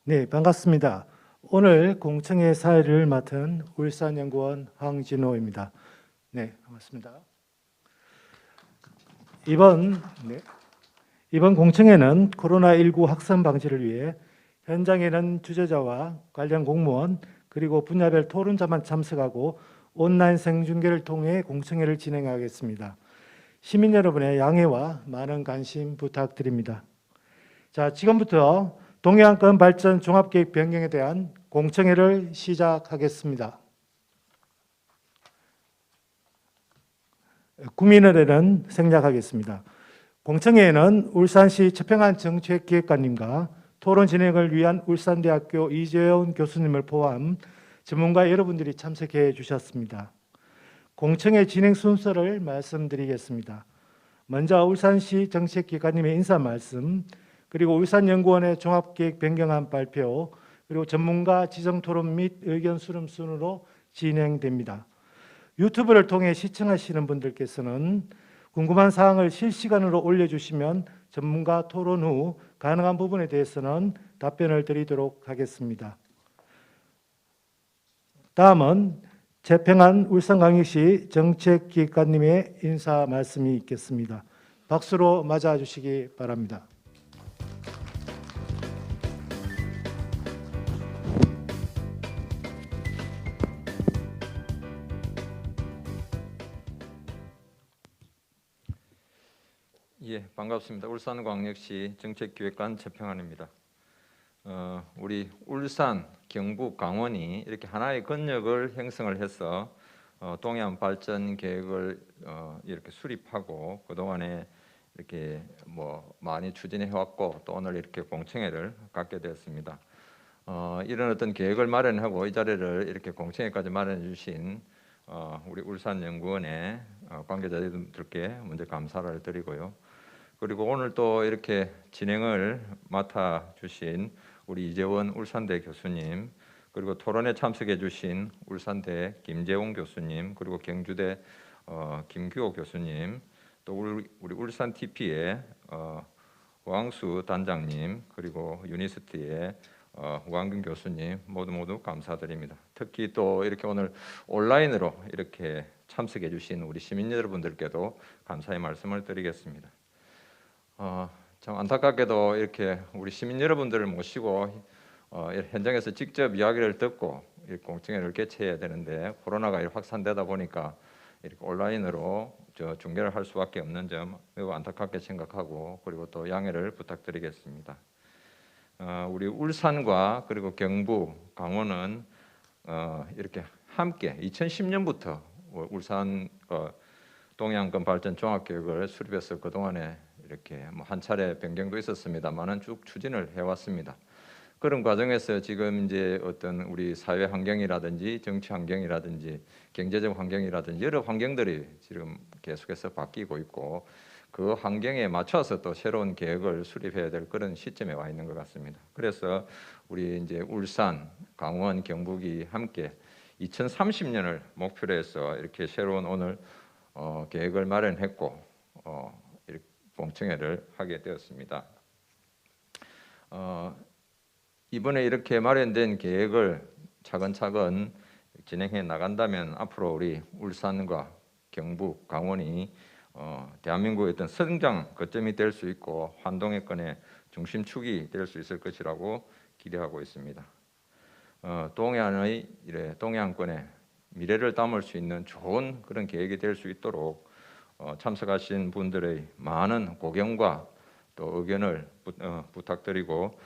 네, 반갑습니다. 오늘 공청회 사회를 맡은 울산연구원 황진호입니다. 네, 반갑습니다. 이번 네, 이번 공청회는 코로나19 확산 방지를 위해 현장에는 주재자와 관련 공무원 그리고 분야별 토론자만 참석하고 온라인 생중계를 통해 공청회를 진행하겠습니다. 시민 여러분의 양해와 많은 관심 부탁드립니다. 자, 지금부터 동해안권 발전 종합계획 변경에 대한 공청회를 시작하겠습니다. 국민의례는 생략하겠습니다. 공청회에는 울산시 최평한 정책기획관님과 토론 진행을 위한 울산대학교 이재원 교수님을 포함 전문가 여러분들이 참석해 주셨습니다. 공청회 진행 순서를 말씀드리겠습니다. 먼저 울산시 정책기획관님의 인사 말씀, 그리고 울산연구원의 종합계획 변경안 발표, 그리고 전문가 지정토론 및 의견 수렴 순으로 진행됩니다. 유튜브를 통해 시청하시는 분들께서는 궁금한 사항을 실시간으로 올려주시면 전문가 토론 후 가능한 부분에 대해서는 답변을 드리도록 하겠습니다. 다음은 최평한 울산광역시 정책기획관님의 인사 말씀이 있겠습니다. 박수로 맞아주시기 바랍니다. 예, 반갑습니다. 울산광역시 정책기획관 최평한입니다. 우리 울산, 경북, 강원이 이렇게 하나의 권역을 형성을 해서 동해안 발전 계획을 이렇게 수립하고 그동안에 이렇게 많이 추진해 왔고 또 오늘 이렇게 공청회를 갖게 되었습니다. 이런 어떤 계획을 마련하고 이 자리를 이렇게 공청회까지 마련해 주신 우리 울산연구원의 관계자들께 먼저 감사를 드리고요. 그리고 오늘 또 이렇게 진행을 맡아 주신 우리 이재원 울산대 교수님, 그리고 토론에 참석해 주신 울산대 김재홍 교수님, 그리고 경주대 김규호 교수님, 또 우리 울산 TP의 왕수 단장님, 그리고 유니스트의 우광균 교수님 모두 감사드립니다. 특히 또 이렇게 오늘 온라인으로 이렇게 참석해 주신 우리 시민 여러분들께도 감사의 말씀을 드리겠습니다. 참 안타깝게도 이렇게 우리 시민 여러분들을 모시고 현장에서 직접 이야기를 듣고 공청회를 개최해야 되는데 코로나가 확산되다 보니까 이렇게 온라인으로 중계를 할 수밖에 없는 점 매우 안타깝게 생각하고 그리고 또 양해를 부탁드리겠습니다. 우리 울산과 그리고 경북, 강원은 이렇게 함께 2010년부터 울산 동해안권 발전 종합계획을 수립해서 그동안에 이렇게 한 차례 변경도 있었습니다만은 쭉 추진을 해왔습니다. 그런 과정에서 지금 이제 어떤 우리 사회 환경이라든지 정치 환경이라든지 경제적 환경이라든지 여러 환경들이 지금 계속해서 바뀌고 있고 그 환경에 맞춰서 또 새로운 계획을 수립해야 될 그런 시점에 와 있는 것 같습니다. 그래서 우리 이제 울산, 강원, 경북이 함께 2030년을 목표로 해서 이렇게 새로운 오늘 계획을 마련했고 이렇게 공청회를 하게 되었습니다. 이번에 이렇게 마련된 계획을 차근차근 진행해 나간다면 앞으로 우리 울산과 경북, 강원이 대한민국의 어떤 성장 거점이 될 수 있고 환동해권의 중심축이 될 수 있을 것이라고 기대하고 있습니다. 동해안권의 미래를 담을 수 있는 좋은 그런 계획이 될 수 있도록 참석하신 분들의 많은 고견과 또 의견을 부탁드리고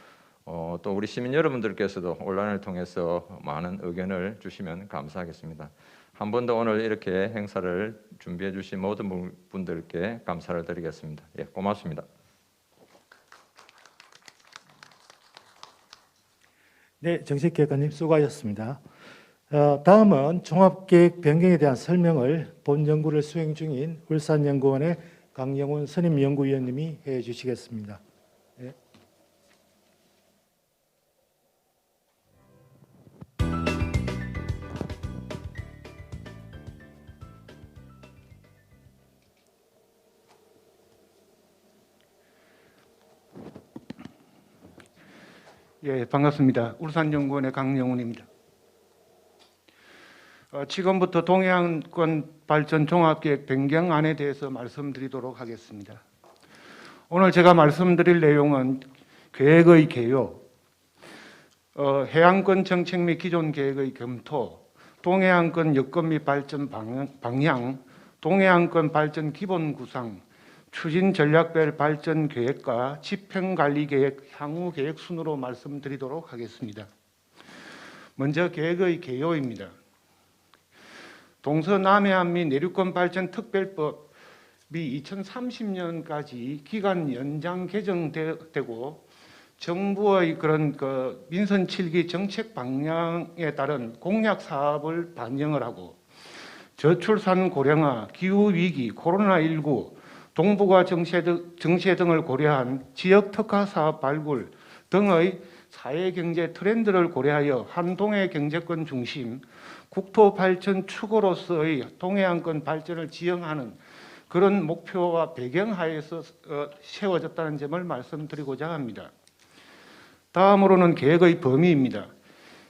또 우리 시민 여러분들께서도 온라인을 통해서 많은 의견을 주시면 감사하겠습니다. 한 번 더 오늘 이렇게 행사를 준비해 주신 모든 분들께 감사를 드리겠습니다. 예, 고맙습니다. 네, 정책기획관님 수고하셨습니다. 다음은 종합계획 변경에 대한 설명을 본 연구를 수행 중인 울산연구원의 강영훈 선임연구위원님이 해주시겠습니다. 네. 예, 반갑습니다. 울산연구원의 강영훈입니다. 지금부터 동해안권 발전 종합계획 변경안에 대해서 말씀드리도록 하겠습니다. 오늘 제가 말씀드릴 내용은 계획의 개요, 해안권 정책 및 기존 계획의 검토, 동해안권 여건 및 발전 방향, 동해안권 발전 기본 구상, 추진 전략별 발전 계획과 집행 관리 계획 향후 계획 순으로 말씀드리도록 하겠습니다. 먼저 계획의 개요입니다. 동서남해안 및 내륙권 발전 특별법이 2030년까지 기간 연장 개정되고 정부의 그런 민선 7기 정책 방향에 따른 공약 사업을 반영을 하고 저출산 고령화, 기후 위기, 코로나19, 동북아 정세 등을 고려한 지역 특화 사업 발굴 등의 사회 경제 트렌드를 고려하여 한동해 경제권 중심 국토 발전 축으로서의 동해안권 발전을 지향하는 그런 목표와 배경하에서 세워졌다는 점을 말씀드리고자 합니다. 다음으로는 계획의 범위입니다.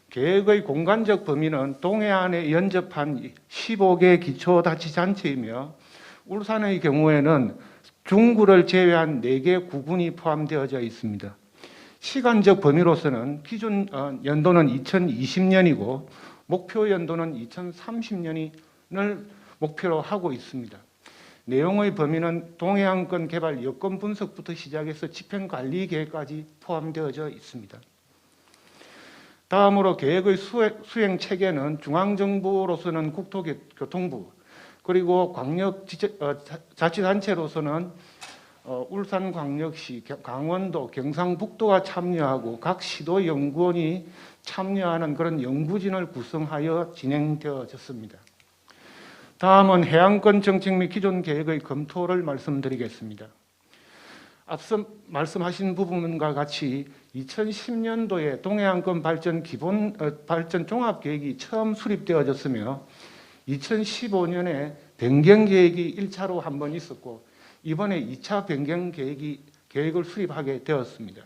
계획의 공간적 범위는 동해안에 연접한 15개 기초자치단체이며 울산의 경우에는 중구를 제외한 4개 구군이 포함되어져 있습니다. 시간적 범위로서는 기준 연도는 2020년이고 목표 연도는 2030년을 목표로 하고 있습니다. 내용의 범위는 동해안권 개발 여건 분석부터 시작해서 집행관리 계획까지 포함되어져 있습니다. 다음으로 계획의 수행 체계는 중앙정부로서는 국토교통부, 그리고 광역자치단체로서는 울산광역시, 강원도, 경상북도가 참여하고 각 시도 연구원이 참여하는 그런 연구진을 구성하여 진행되어졌습니다. 다음은 해안권 정책 및 기존 계획의 검토를 말씀드리겠습니다. 앞서 말씀하신 부분과 같이 2010년도에 동해안권 발전 발전 종합계획이 처음 수립되어졌으며 2015년에 변경 계획이 1차로 한 번 있었고 이번에 2차 변경 계획을 수립하게 되었습니다.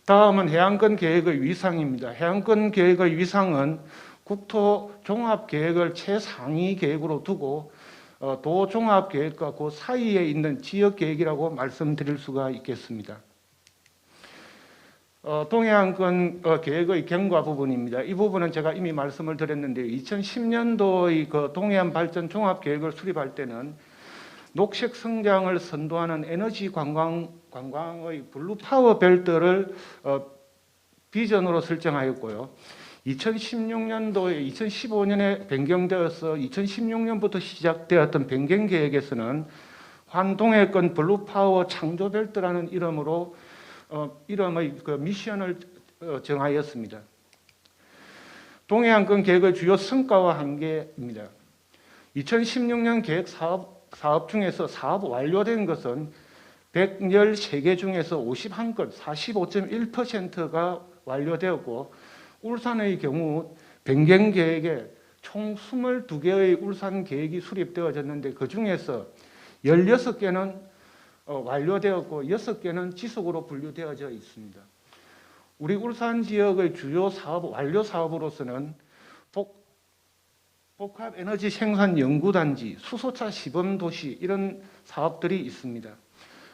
다음은 해안권 계획의 위상입니다. 해안권 계획의 위상은 국토 종합 계획을 최상위 계획으로 두고 도 종합 계획과 그 사이에 있는 지역 계획이라고 말씀드릴 수가 있겠습니다. 동해안권 계획의 경과 부분입니다. 이 부분은 제가 이미 말씀을 드렸는데 2010년도의 그 동해안 발전 종합 계획을 수립할 때는 녹색 성장을 선도하는 에너지 관광의 블루 파워 벨트를 비전으로 설정하였고요. 2016년도에 2015년에 변경되어서 2016년부터 시작되었던 변경 계획에서는 환동해권 블루 파워 창조 벨트라는 이름으로 이름의 그 미션을 정하였습니다. 동해안권 계획의 주요 성과와 한계입니다. 2016년 계획 사업 중에서 사업 완료된 것은 113개 중에서 51건, 45.1%가 완료되었고 울산의 경우 변경 계획에 총 22개의 울산 계획이 수립되어졌는데 그 중에서 16개는 완료되었고 6개는 지속으로 분류되어져 있습니다. 우리 울산 지역의 주요 사업 완료 사업으로서는 복합 에너지 생산 연구단지, 수소차 시범 도시 이런 사업들이 있습니다.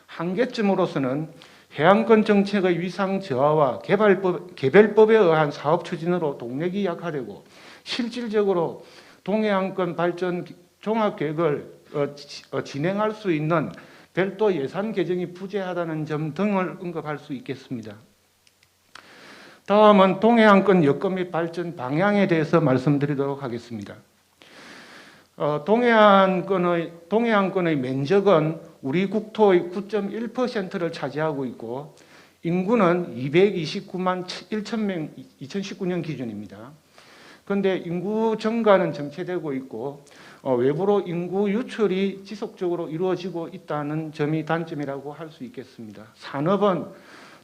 한계점으로서는 해안권 정책의 위상 저하와 개별법에 의한 사업 추진으로 동력이 약화되고 실질적으로 동해안권 발전 종합계획을 진행할 수 있는 별도 예산 계정이 부재하다는 점 등을 언급할 수 있겠습니다. 다음은 동해안권 여건 및 발전 방향에 대해서 말씀드리도록 하겠습니다. 동해안권의 면적은 우리 국토의 9.1%를 차지하고 있고 인구는 229만 1천 명 2019년 기준입니다. 그런데 인구 증가는 정체되고 있고 외부로 인구 유출이 지속적으로 이루어지고 있다는 점이 단점이라고 할 수 있겠습니다. 산업은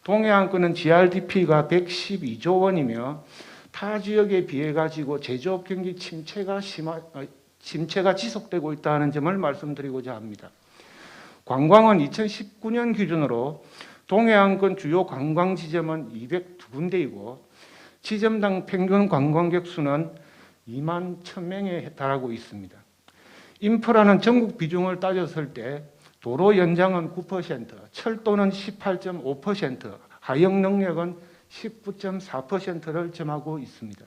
동해안권은 GRDP가 112조 원이며 타 지역에 비해 가지고 제조업 경기 침체가 지속되고 있다는 점을 말씀드리고자 합니다. 관광은 2019년 기준으로 동해안권 주요 관광 지점은 202군데이고 지점당 평균 관광객 수는 2만 1,000명에 달하고 있습니다. 인프라는 전국 비중을 따졌을 때 도로 연장은 9%, 철도는 18.5%, 하역 능력은 19.4%를 점하고 있습니다.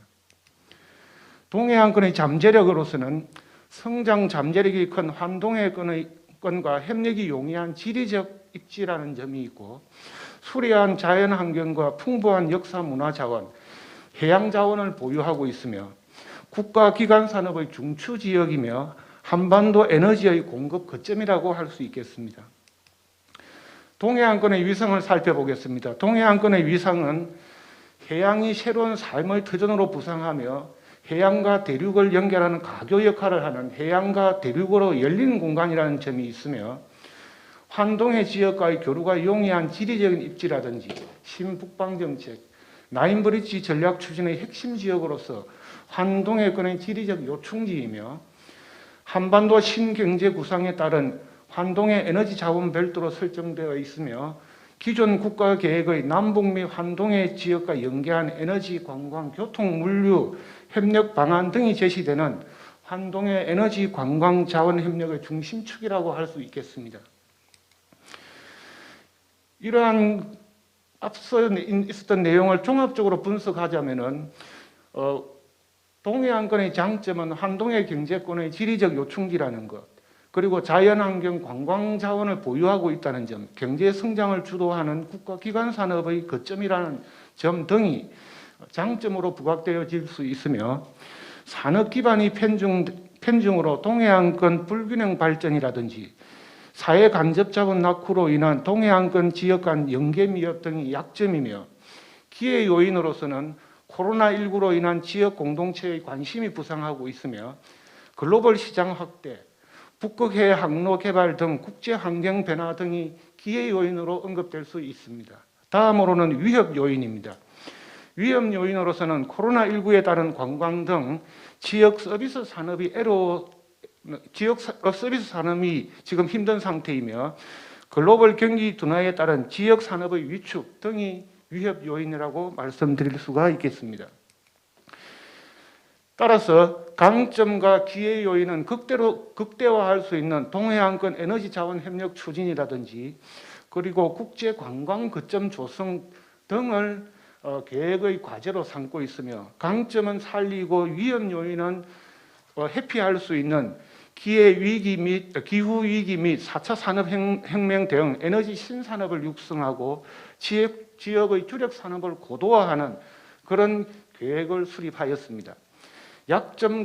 동해안권의 잠재력으로서는 성장 잠재력이 큰 환동해권과 협력이 용이한 지리적 입지라는 점이 있고 수려한 자연환경과 풍부한 역사 문화 자원, 해양 자원을 보유하고 있으며 국가기관 산업의 중추 지역이며 한반도 에너지의 공급 거점이라고 할 수 있겠습니다. 동해안권의 위상을 살펴보겠습니다. 동해안권의 위상은 해양이 새로운 삶의 터전으로 부상하며 해양과 대륙을 연결하는 가교 역할을 하는 해양과 대륙으로 열린 공간이라는 점이 있으며 환동해 지역과의 교류가 용이한 지리적인 입지라든지 신북방정책, 나인브리지 전략 추진의 핵심 지역으로서 환동해권의 지리적 요충지이며 한반도 신경제 구상에 따른 환동해 에너지 자원 별도로 설정되어 있으며 기존 국가 계획의 남북미 환동해 지역과 연계한 에너지, 관광, 교통, 물류 협력 방안 등이 제시되는 환동해 에너지 관광 자원 협력의 중심축이라고 할 수 있겠습니다. 이러한 앞서 있었던 내용을 종합적으로 분석하자면은 동해안권의 장점은 환동해 경제권의 지리적 요충지라는 것, 그리고 자연환경 관광 자원을 보유하고 있다는 점, 경제 성장을 주도하는 국가기관 산업의 거점이라는 점 등이 장점으로 부각되어질 수 있으며 산업 기반이 편중으로 동해안권 불균형 발전이라든지 사회 간접 자본 낙후로 인한 동해안권 지역 간 연계 미흡 등이 약점이며 기회 요인으로서는 코로나19로 인한 지역 공동체의 관심이 부상하고 있으며 글로벌 시장 확대, 북극해 항로 개발 등 국제 환경 변화 등이 기회 요인으로 언급될 수 있습니다. 다음으로는 위협 요인입니다. 위험 요인으로서는 코로나19에 따른 관광 등 지역 서비스 산업이 지금 힘든 상태이며 글로벌 경기 둔화에 따른 지역 산업의 위축 등이 위협 요인이라고 말씀드릴 수가 있겠습니다. 따라서 강점과 기회 요인은 극대화할 수 있는 동해안권 에너지 자원 협력 추진이라든지 그리고 국제 관광 거점 조성 등을 계획의 과제로 삼고 있으며 강점은 살리고 위험 요인은 회피할 수 있는 기후 위기 및 4차 산업혁명 등 에너지 신산업을 육성하고 지역의 주력 산업을 고도화하는 그런 계획을 수립하였습니다. 약점은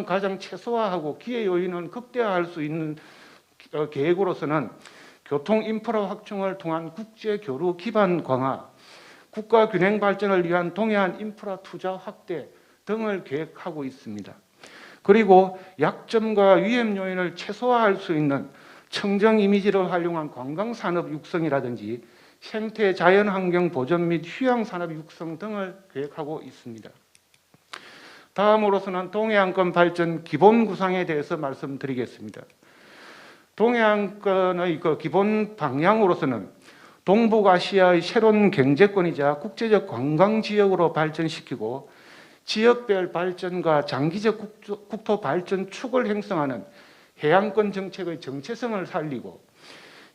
가장 최소화하고 기회 요인은 극대화할 수 있는 계획으로서는 교통 인프라 확충을 통한 국제 교류 기반 강화, 국가 균형 발전을 위한 동해안 인프라 투자 확대 등을 계획하고 있습니다. 그리고 약점과 위험 요인을 최소화할 수 있는 청정 이미지를 활용한 관광 산업 육성이라든지 생태 자연 환경 보전 및 휴양 산업 육성 등을 계획하고 있습니다. 다음으로서는 동해안권 발전 기본 구상에 대해서 말씀드리겠습니다. 동해안권의 기본 방향으로서는 동북아시아의 새로운 경제권이자 국제적 관광 지역으로 발전시키고 지역별 발전과 장기적 국토 발전 축을 형성하는 해양권 정책의 정체성을 살리고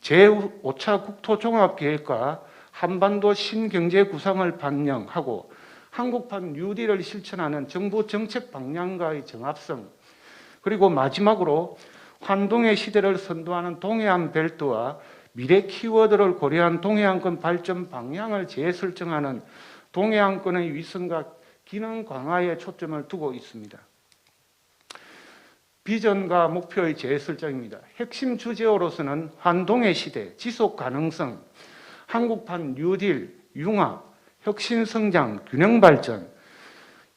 제5차 국토종합계획과 한반도 신경제 구상을 반영하고 한국판 뉴딜을 실천하는 정부 정책 방향과의 정합성, 그리고 마지막으로 환동의 시대를 선도하는 동해안 벨트와 미래 키워드를 고려한 동해안권 발전 방향을 재설정하는 동해안권의 위성과 기능 강화에 초점을 두고 있습니다. 비전과 목표의 재설정입니다. 핵심 주제어로서는 환동의 시대, 지속 가능성, 한국판 뉴딜, 융합, 혁신 성장, 균형 발전,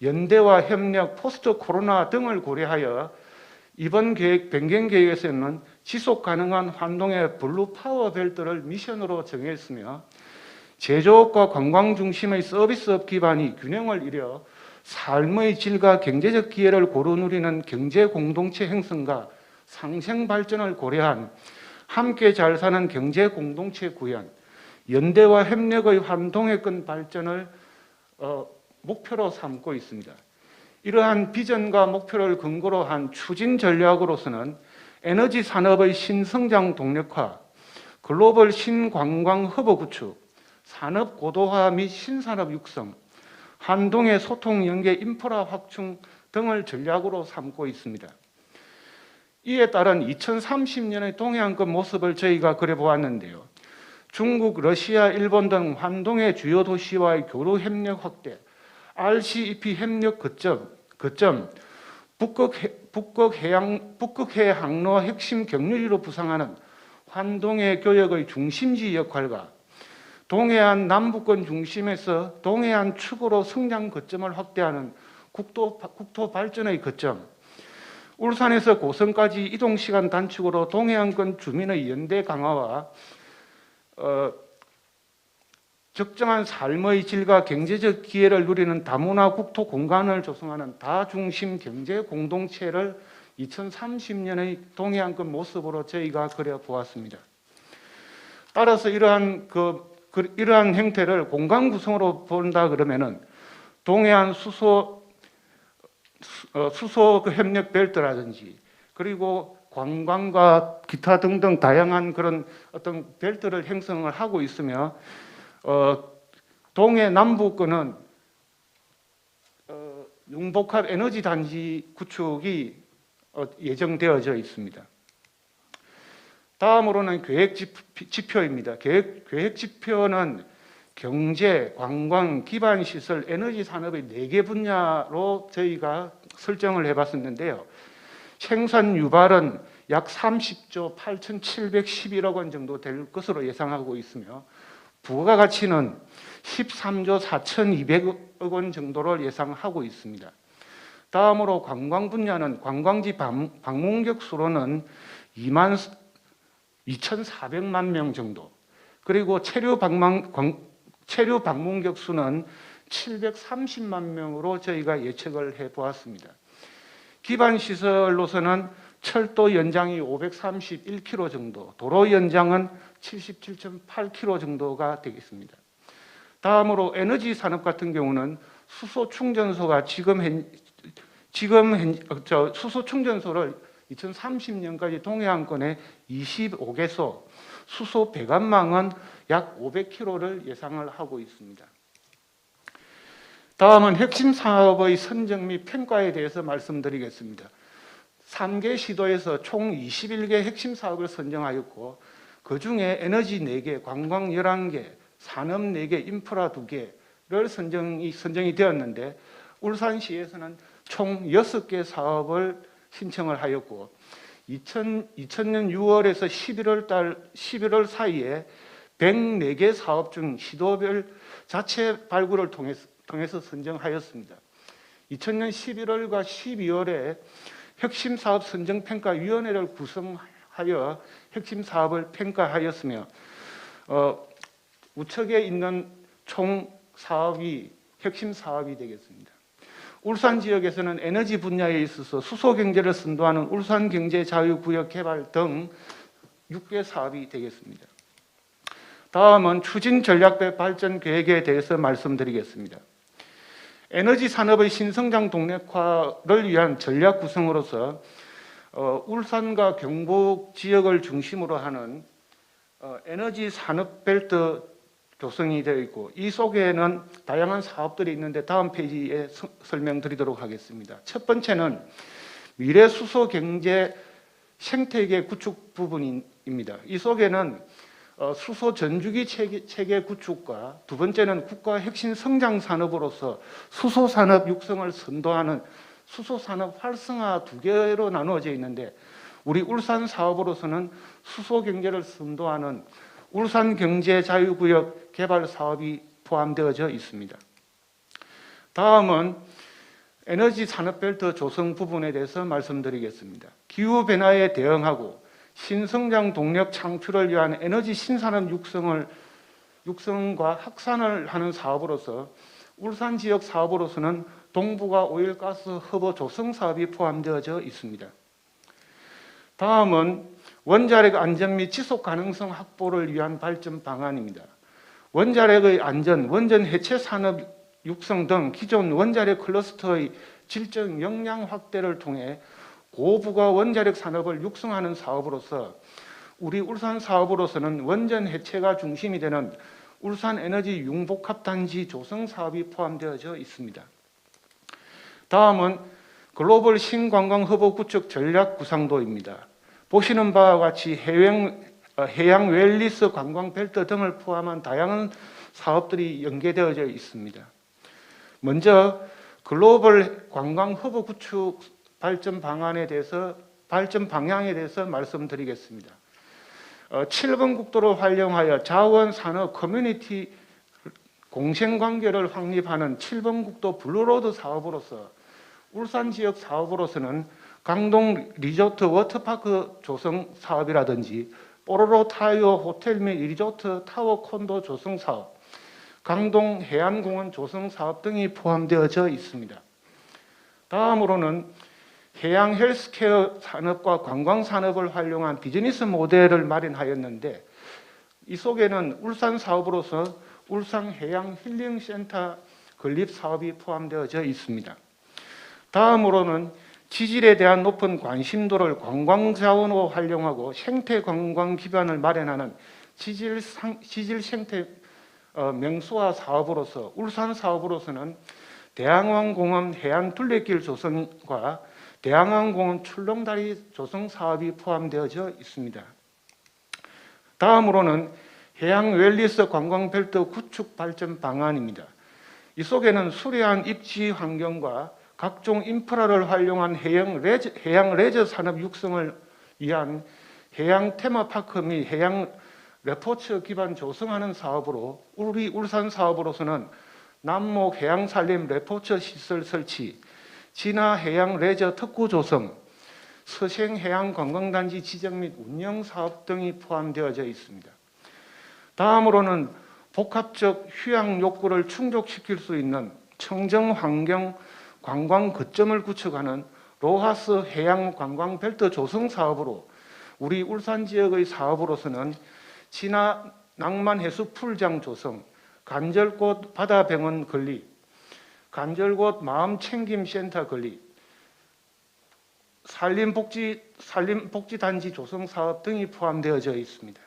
연대와 협력, 포스트 코로나 등을 고려하여 이번 계획 변경 계획에서는 지속 가능한 환동의 블루 파워 벨트를 미션으로 정했으며 제조업과 관광 중심의 서비스업 기반이 균형을 이뤄 삶의 질과 경제적 기회를 고루 누리는 경제 공동체 형성과 상생 발전을 고려한 함께 잘 사는 경제 공동체 구현, 연대와 협력의 환동의권 발전을 목표로 삼고 있습니다. 이러한 비전과 목표를 근거로 한 추진 전략으로서는 에너지 산업의 신성장 동력화, 글로벌 신관광 허브 구축, 산업 고도화 및 신산업 육성, 한동의 소통 연계 인프라 확충 등을 전략으로 삼고 있습니다. 이에 따른 2030년의 동해안권 모습을 저희가 그려보았는데요. 중국, 러시아, 일본 등 환동의 주요 도시와의 교류 협력 확대, RCEP 협력 거점, 북극해 항로 핵심 경유지로 부상하는 환동해 교역의 중심지 역할과 동해안 남부권 중심에서 동해안 축으로 성장 거점을 확대하는 국토 발전의 거점, 울산에서 고성까지 이동시간 단축으로 동해안권 주민의 연대 강화와 적정한 삶의 질과 경제적 기회를 누리는 다문화 국토 공간을 조성하는 다중심 경제 공동체를 2030년의 동해안권 모습으로 저희가 그려보았습니다. 따라서 이러한 형태를 공간 구성으로 본다 그러면은 동해안 수소 협력 벨트라든지 그리고 관광과 기타 등등 다양한 그런 어떤 벨트를 형성을 하고 있으며 동해 남부권은 융복합 에너지 단지 구축이 예정되어져 있습니다. 다음으로는 계획 지표입니다. 계획 지표는 경제, 관광, 기반시설, 에너지 산업의 4개 분야로 저희가 설정을 해봤었는데요. 생산 유발은 약 30조 8,711억 원 정도 될 것으로 예상하고 있으며 부가가치는 13조 4,200억 원 정도를 예상하고 있습니다. 다음으로 관광 분야는 관광지 방문객 수로는 22,400만 명 정도, 그리고 체류 방문객 수는 730만 명으로 저희가 예측을 해보았습니다. 기반 시설로서는 철도 연장이 531km 정도, 도로 연장은 77.8km 정도가 되겠습니다. 다음으로 에너지 산업 같은 경우는 수소 충전소가 수소 충전소를 2030년까지 동해안권에 25개소, 수소 배관망은 약 500km를 예상을 하고 있습니다. 다음은 핵심 사업의 선정 및 평가에 대해서 말씀드리겠습니다. 3개 시도에서 총 21개 핵심 사업을 선정하였고 그중에 에너지 4개, 관광 11개, 산업 4개, 인프라 2개를 선정이 되었는데 울산시에서는 총 6개 사업을 신청을 하였고 2000년 6월에서 11월 사이에 104개 사업 중 시도별 자체 발굴을 통해서 선정하였습니다. 2000년 11월과 12월에 핵심 사업 선정평가위원회를 구성하여 핵심 사업을 평가하였으며 우측에 있는 총 사업이 핵심 사업이 되겠습니다. 울산 지역에서는 에너지 분야에 있어서 수소 경제를 선도하는 울산 경제 자유구역 개발 등 6개 사업이 되겠습니다. 다음은 추진 전략 발전 계획에 대해서 말씀드리겠습니다. 에너지 산업의 신성장 동력화를 위한 전략 구성으로서 울산과 경북 지역을 중심으로 하는 에너지 산업 벨트 조성이 되어 있고 이 속에는 다양한 사업들이 있는데 다음 페이지에 설명드리도록 하겠습니다. 첫 번째는 미래 수소 경제 생태계 구축 부분입니다. 이 속에는 수소 전주기 체계 구축과 두 번째는 국가 핵심 성장 산업으로서 수소 산업 육성을 선도하는 수소 산업 활성화 2개로 나누어져 있는데 우리 울산 사업으로서는 수소 경제를 선도하는 울산 경제 자유구역 개발 사업이 포함되어져 있습니다. 다음은 에너지 산업벨트 조성 부분에 대해서 말씀드리겠습니다. 기후변화에 대응하고 신성장 동력 창출을 위한 에너지 신산업 육성과 확산을 하는 사업으로서 울산 지역 사업으로서는 동부가 오일가스 허브 조성 사업이 포함되어져 있습니다. 다음은 원자력 안전 및 지속 가능성 확보를 위한 발전 방안입니다. 원자력의 안전, 원전 해체 산업 육성 등 기존 원자력 클러스터의 질적 역량 확대를 통해 고부가 원자력 산업을 육성하는 사업으로서 우리 울산 사업으로서는 원전 해체가 중심이 되는 울산에너지 융복합단지 조성 사업이 포함되어져 있습니다. 다음은 글로벌 신관광 허브 구축 전략 구상도입니다. 보시는 바와 같이 해양 웰리스 관광 벨트 등을 포함한 다양한 사업들이 연계되어져 있습니다. 먼저 글로벌 관광 허브 구축 발전 방향에 대해서 말씀드리겠습니다. 7번 국도를 활용하여 자원 산업 커뮤니티 공생 관계를 확립하는 7번 국도 블루로드 사업으로서 울산 지역 사업으로서는 강동 리조트 워터파크 조성 사업이라든지 뽀로로 타이어 호텔 및 리조트 타워 콘도 조성 사업, 강동 해안공원 조성 사업 등이 포함되어져 있습니다. 다음으로는 해양 헬스케어 산업과 관광 산업을 활용한 비즈니스 모델을 마련하였는데 이 속에는 울산 사업으로서 울산 해양 힐링 센터 건립 사업이 포함되어져 있습니다. 다음으로는 지질에 대한 높은 관심도를 관광 자원으로 활용하고 생태 관광 기반을 마련하는 지질 생태 명소화 사업으로서 울산 사업으로서는 대항왕공원 해안 둘레길 조성과 대항왕공원 출렁다리 조성 사업이 포함되어져 있습니다. 다음으로는 해양 웰리스 관광벨트 구축 발전 방안입니다. 이 속에는 수려한 입지 환경과 각종 인프라를 활용한 해양 레저 산업 육성을 위한 해양 테마파크 및 해양 레포츠 기반 조성하는 사업으로 우리 울산 사업으로서는 남목 해양 산림 레포츠 시설 설치, 진화 해양 레저 특구 조성, 서생 해양 관광단지 지정 및 운영 사업 등이 포함되어져 있습니다. 다음으로는 복합적 휴양 욕구를 충족시킬 수 있는 청정 환경 관광 거점을 구축하는 로하스 해양 관광 벨트 조성 사업으로 우리 울산 지역의 사업으로서는 진화 낭만 해수 풀장 조성, 간절곶 바다병원 건립, 간절곶 마음 챙김 센터 건립, 산림복지단지 조성 사업 등이 포함되어져 있습니다.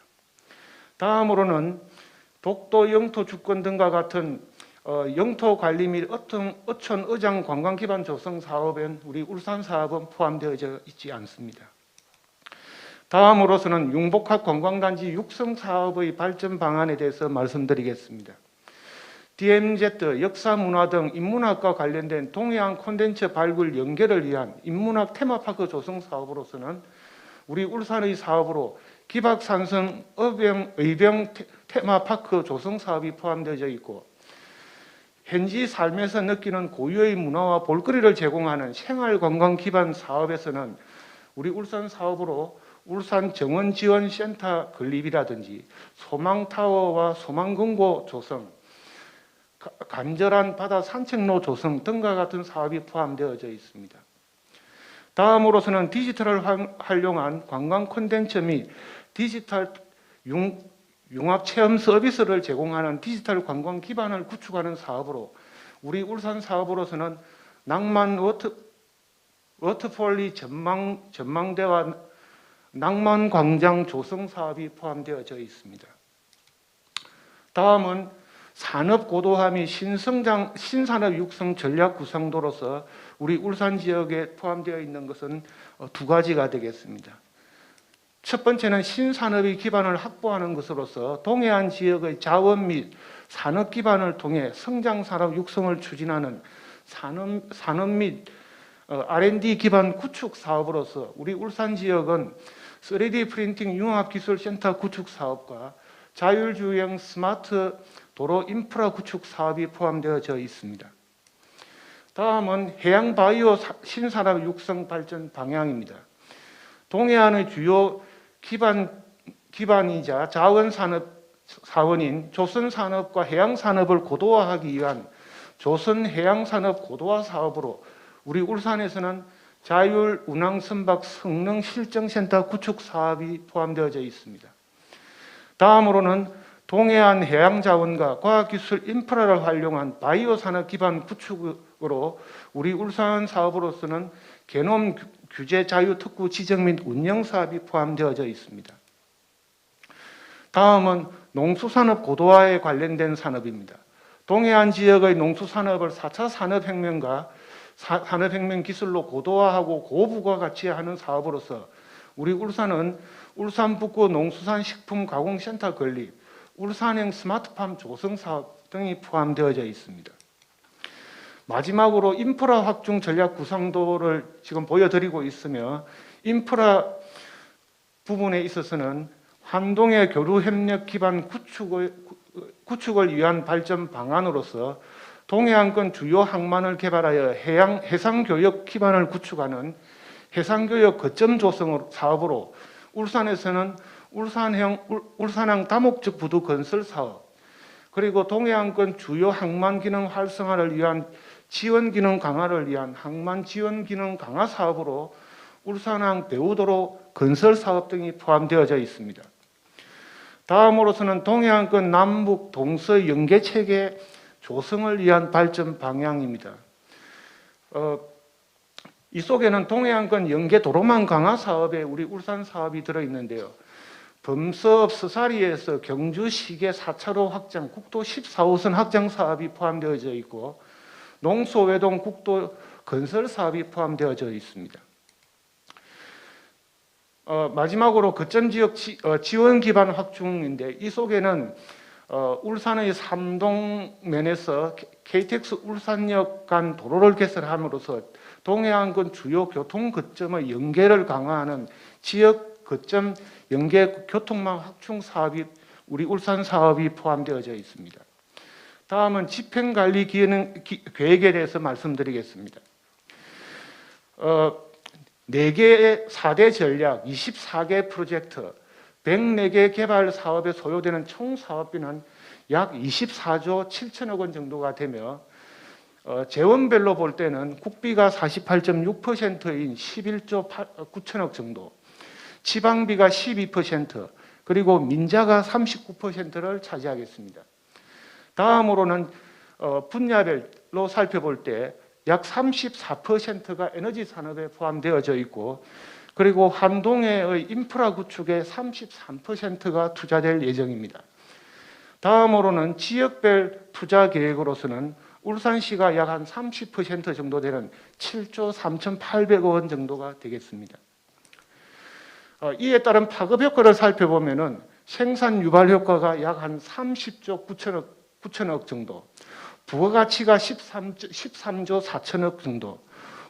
다음으로는 독도 영토 주권 등과 같은 영토 관리 및 어촌 어장 관광 기반 조성 사업엔 우리 울산 사업은 포함되어져 있지 않습니다. 다음으로서는 융복합 관광단지 육성 사업의 발전 방안에 대해서 말씀드리겠습니다. DMZ, 역사 문화 등 인문학과 관련된 동해안 콘텐츠 발굴 연계를 위한 인문학 테마파크 조성 사업으로서는 우리 울산의 사업으로 기박산성 의병 테마파크 조성 사업이 포함되어 있고 현지 삶에서 느끼는 고유의 문화와 볼거리를 제공하는 생활관광 기반 사업에서는 우리 울산 사업으로 울산 정원지원센터 건립이라든지 소망타워와 소망금고 조성, 간절한 바다 산책로 조성 등과 같은 사업이 포함되어져 있습니다. 다음으로서는 디지털을 활용한 관광 콘텐츠 및 디지털 융합 체험 서비스를 제공하는 디지털 관광 기반을 구축하는 사업으로 우리 울산 사업으로서는 낭만 워터폴리 전망대와 낭만 광장 조성 사업이 포함되어져 있습니다. 다음은 산업 고도화 및 신산업 육성 전략 구상도로서 우리 울산 지역에 포함되어 있는 것은 두 가지가 되겠습니다. 첫 번째는 신산업의 기반을 확보하는 것으로서 동해안 지역의 자원 및 산업 기반을 통해 성장 산업 육성을 추진하는 산업 및 R&D 기반 구축 사업으로서 우리 울산 지역은 3D 프린팅 융합기술센터 구축 사업과 자율주행 스마트 도로 인프라 구축 사업이 포함되어져 있습니다. 다음은 해양 바이오 신산업 육성 발전 방향입니다. 동해안의 주요 기반이자 자원인 조선산업과 해양산업을 고도화하기 위한 조선해양산업 고도화 사업으로 우리 울산에서는 자율 운항 선박 성능 실증센터 구축 사업이 포함되어져 있습니다. 다음으로는 동해안 해양자원과 과학기술 인프라를 활용한 바이오 산업 기반 구축으로 우리 울산 사업으로서는 개놈 규제 자유 특구 지정 및 운영 사업이 포함되어져 있습니다. 다음은 농수산업 고도화에 관련된 산업입니다. 동해안 지역의 농수산업을 4차 산업혁명과 산업혁명 기술로 고도화하고 고부가 가치하는 사업으로서 우리 울산은 울산 북구 농수산 식품 가공센터 건립, 울산행 스마트팜 조성 사업 등이 포함되어져 있습니다. 마지막으로 인프라 확충 전략 구상도를 지금 보여드리고 있으며 인프라 부분에 있어서는 환동의 교류 협력 기반 구축을 위한 발전 방안으로서 동해안권 주요 항만을 개발하여 해상교역 기반을 구축하는 해상교역 거점 조성 사업으로 울산에서는 울산항 다목적 부두 건설 사업, 그리고 동해안권 주요 항만 기능 활성화를 위한 지원 기능 강화를 위한 항만 지원 기능 강화 사업으로 울산항 배후도로 건설 사업 등이 포함되어져 있습니다. 다음으로서는 동해안권 남북 동서 연계 체계 조성을 위한 발전 방향입니다. 이 속에는 동해안권 연계 도로망 강화 사업에 우리 울산 사업이 들어있는데요. 범서읍 서사리에서 경주 시계 4차로 확장, 국도 14호선 확장 사업이 포함되어져 있고 농소외동 국도 건설 사업이 포함되어져 있습니다. 마지막으로 거점 지역 지원 기반 확충인데 이 속에는 울산의 삼동면에서 KTX 울산역 간 도로를 개설함으로써 동해안권 주요 교통 거점의 연계를 강화하는 지역 거점 연계 교통망 확충 사업이 우리 울산 사업이 포함되어져 있습니다. 다음은 집행관리 계획에 대해서 말씀드리겠습니다. 4개의 4대 전략, 24개 프로젝트, 104개 개발 사업에 소요되는 총 사업비는 약 24조 7천억 원 정도가 되며 재원별로 볼 때는 국비가 48.6%인 11조 9천억 정도, 지방비가 12%, 그리고 민자가 39%를 차지하겠습니다. 다음으로는 분야별로 살펴볼 때 약 34%가 에너지 산업에 포함되어져 있고 그리고 한동해의 인프라 구축에 33%가 투자될 예정입니다. 다음으로는 지역별 투자 계획으로서는 울산시가 약 한 30% 정도 되는 7조 3,800억 원 정도가 되겠습니다. 이에 따른 파급 효과를 살펴보면은 생산 유발 효과가 약 한 30조 9천억 정도, 부가가치가 13조 4천억 정도,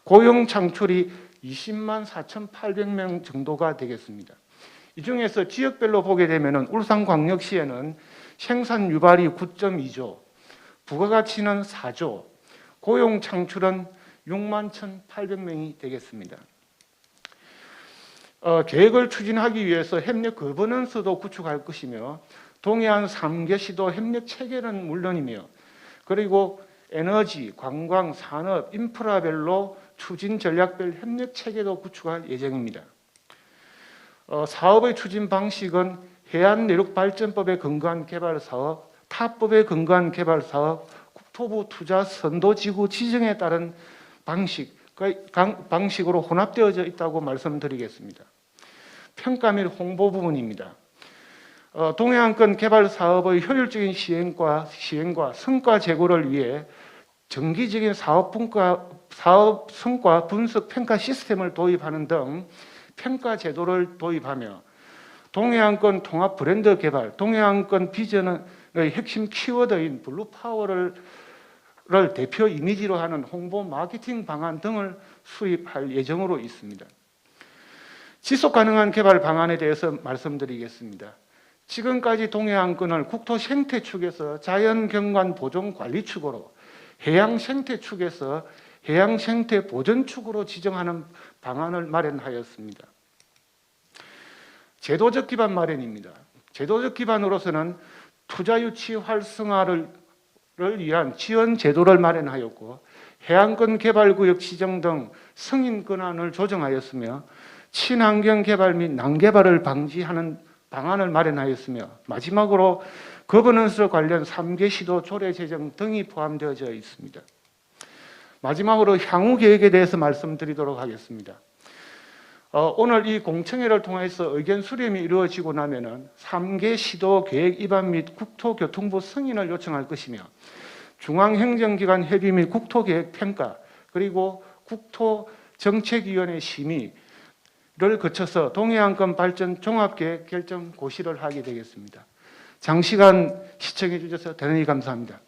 고용 창출이 20만 4,800명 정도가 되겠습니다. 이 중에서 지역별로 보게 되면은 울산광역시에는 생산 유발이 9.2조, 부가가치는 4조, 고용 창출은 6만 1,800명이 되겠습니다. 계획을 추진하기 위해서 협력 거버넌스도 구축할 것이며 동해안 3개 시도 협력 체계는 물론이며 그리고 에너지, 관광, 산업, 인프라별로 추진 전략별 협력 체계도 구축할 예정입니다. 사업의 추진 방식은 해안내륙발전법에 근거한 개발 사업, 타법에 근거한 개발 사업, 국토부 투자 선도지구 지정에 따른 방식으로 혼합되어져 있다고 말씀드리겠습니다. 평가 및 홍보 부분입니다. 동해안권 개발 사업의 효율적인 시행과 성과 제고를 위해 정기적인 사업 성과 분석 평가 시스템을 도입하는 등 평가 제도를 도입하며 동해안권 통합 브랜드 개발, 동해안권 비전의 핵심 키워드인 블루파워를 대표 이미지로 하는 홍보 마케팅 방안 등을 수립할 예정으로 있습니다. 지속 가능한 개발 방안에 대해서 말씀드리겠습니다. 지금까지 동해안권을 국토 생태 축에서 자연 경관 보존 관리 축으로, 해양 생태 축에서 해양 생태 보전 축으로 지정하는 방안을 마련하였습니다. 제도적 기반 마련입니다. 제도적 기반으로서는 투자 유치 활성화를 위한 지원 제도를 마련하였고 해안권 개발구역 지정 등 승인 권한을 조정하였으며 친환경 개발 및 난개발을 방지하는 방안을 마련하였으며 마지막으로 거버넌스 관련 3개 시도 조례 제정 등이 포함되어져 있습니다. 마지막으로 향후 계획에 대해서 말씀드리도록 하겠습니다. 오늘 이 공청회를 통해서 의견 수렴이 이루어지고 나면은 3개 시도 계획 입안 및 국토교통부 승인을 요청할 것이며 중앙행정기관 협의 및 국토계획 평가 그리고 국토정책위원회 심의를 거쳐서 동해안권 발전 종합계획 결정 고시를 하게 되겠습니다. 장시간 시청해 주셔서 대단히 감사합니다.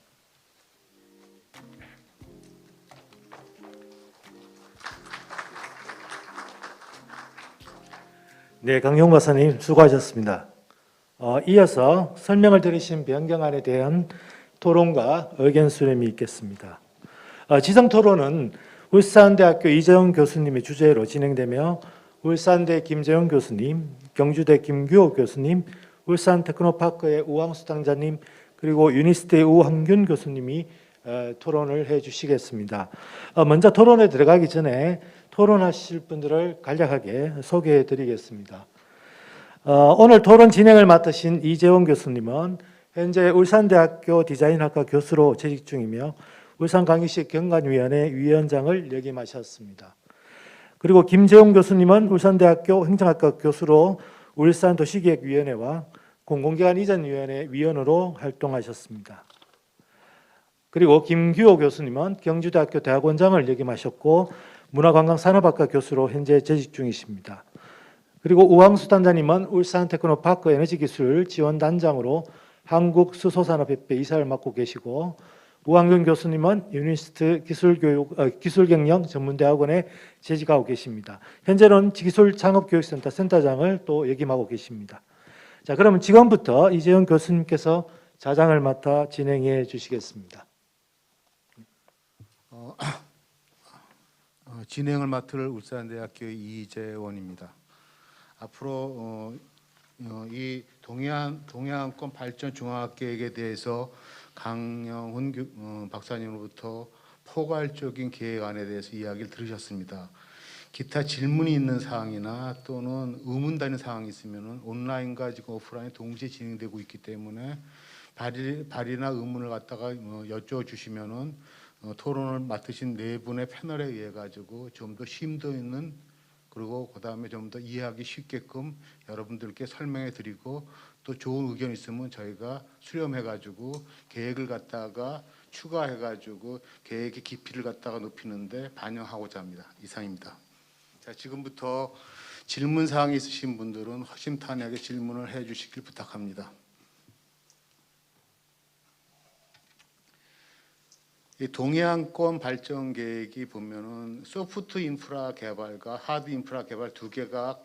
네, 강용 박사님 수고하셨습니다. 이어서 설명을 들으신 변경안에 대한 토론과 의견 수렴이 있겠습니다. 지정 토론은 울산대학교 이재용 교수님의 주재로 진행되며 울산대 김재용 교수님, 경주대 김규호 교수님, 울산테크노파크의 우왕수 당자님 그리고 유니스트의 우항균 교수님이 토론을 해주시겠습니다. 먼저 토론에 들어가기 전에 토론하실 분들을 간략하게 소개해 드리겠습니다. 오늘 토론 진행을 맡으신 이재원 교수님은 현재 울산대학교 디자인학과 교수로 재직 중이며 울산광역시 경관위원회 위원장을 역임하셨습니다. 그리고 김재용 교수님은 울산대학교 행정학과 교수로 울산도시기획위원회와 공공기관 이전위원회 위원으로 활동하셨습니다. 그리고 김규호 교수님은 경주대학교 대학원장을 역임하셨고 문화관광산업학과 교수로 현재 재직 중이십니다. 그리고 우왕수 단장님은 울산테크노파크 에너지기술 지원단장으로 한국수소산업협회 이사를 맡고 계시고 우항균 교수님은 유니스트 기술경영 전문대학원에 재직하고 계십니다. 현재는 기술창업교육센터 센터장을 또 역임하고 계십니다. 자, 그러면 지금부터 이재용 교수님께서 자장을 맡아 진행해 주시겠습니다. 진행을 맡을 울산대학교의 이재원입니다. 앞으로 이 동해안권 발전 종합계획에 대해서 강영훈 박사님으로부터 포괄적인 계획안에 대해서 이야기를 들으셨습니다. 기타 질문이 있는 사항이나 또는 의문되는 사항이 있으면 온라인과 지금 오프라인 동시에 진행되고 있기 때문에 발의나 의문을 갖다가 여쭤주시면은 토론을 맡으신 네 분의 패널에 의해 가지고 좀 더 심도 있는 그리고 그다음에 좀 더 이해하기 쉽게끔 여러분들께 설명해 드리고 또 좋은 의견 있으면 저희가 수렴해 가지고 계획을 갖다가 추가해 가지고 계획의 깊이를 갖다가 높이는데 반영하고자 합니다. 이상입니다. 자, 지금부터 질문 사항이 있으신 분들은 허심탄회하게 질문을 해 주시길 부탁합니다. 이 동해안권 발전 계획이 보면은 소프트 인프라 개발과 하드 인프라 개발 두 개가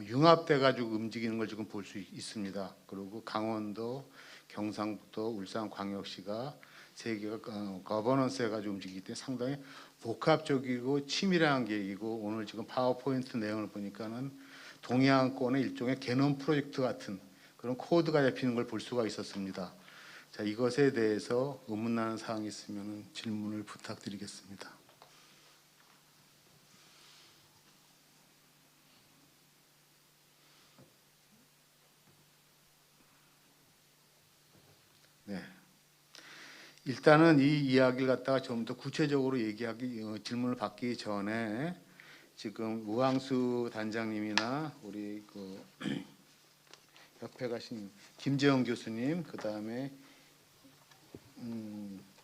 융합돼 가지고 움직이는 걸 지금 볼 수 있습니다. 그리고 강원도, 경상북도, 울산광역시가 세 개가 거버넌스 해가지고 움직이기 때문에 상당히 복합적이고 치밀한 계획이고 오늘 지금 파워포인트 내용을 보니까는 동해안권의 일종의 개념 프로젝트 같은 그런 코드가 잡히는 걸 볼 수가 있었습니다. 자, 이것에 대해서 의문나는 사항이 있으면 질문을 부탁드리겠습니다. 네. 일단은 이 이야기를 갖다가 좀 더 구체적으로 질문을 받기 전에 지금 우왕수 단장님이나 우리 그 옆에 가신 김재영 교수님, 그 다음에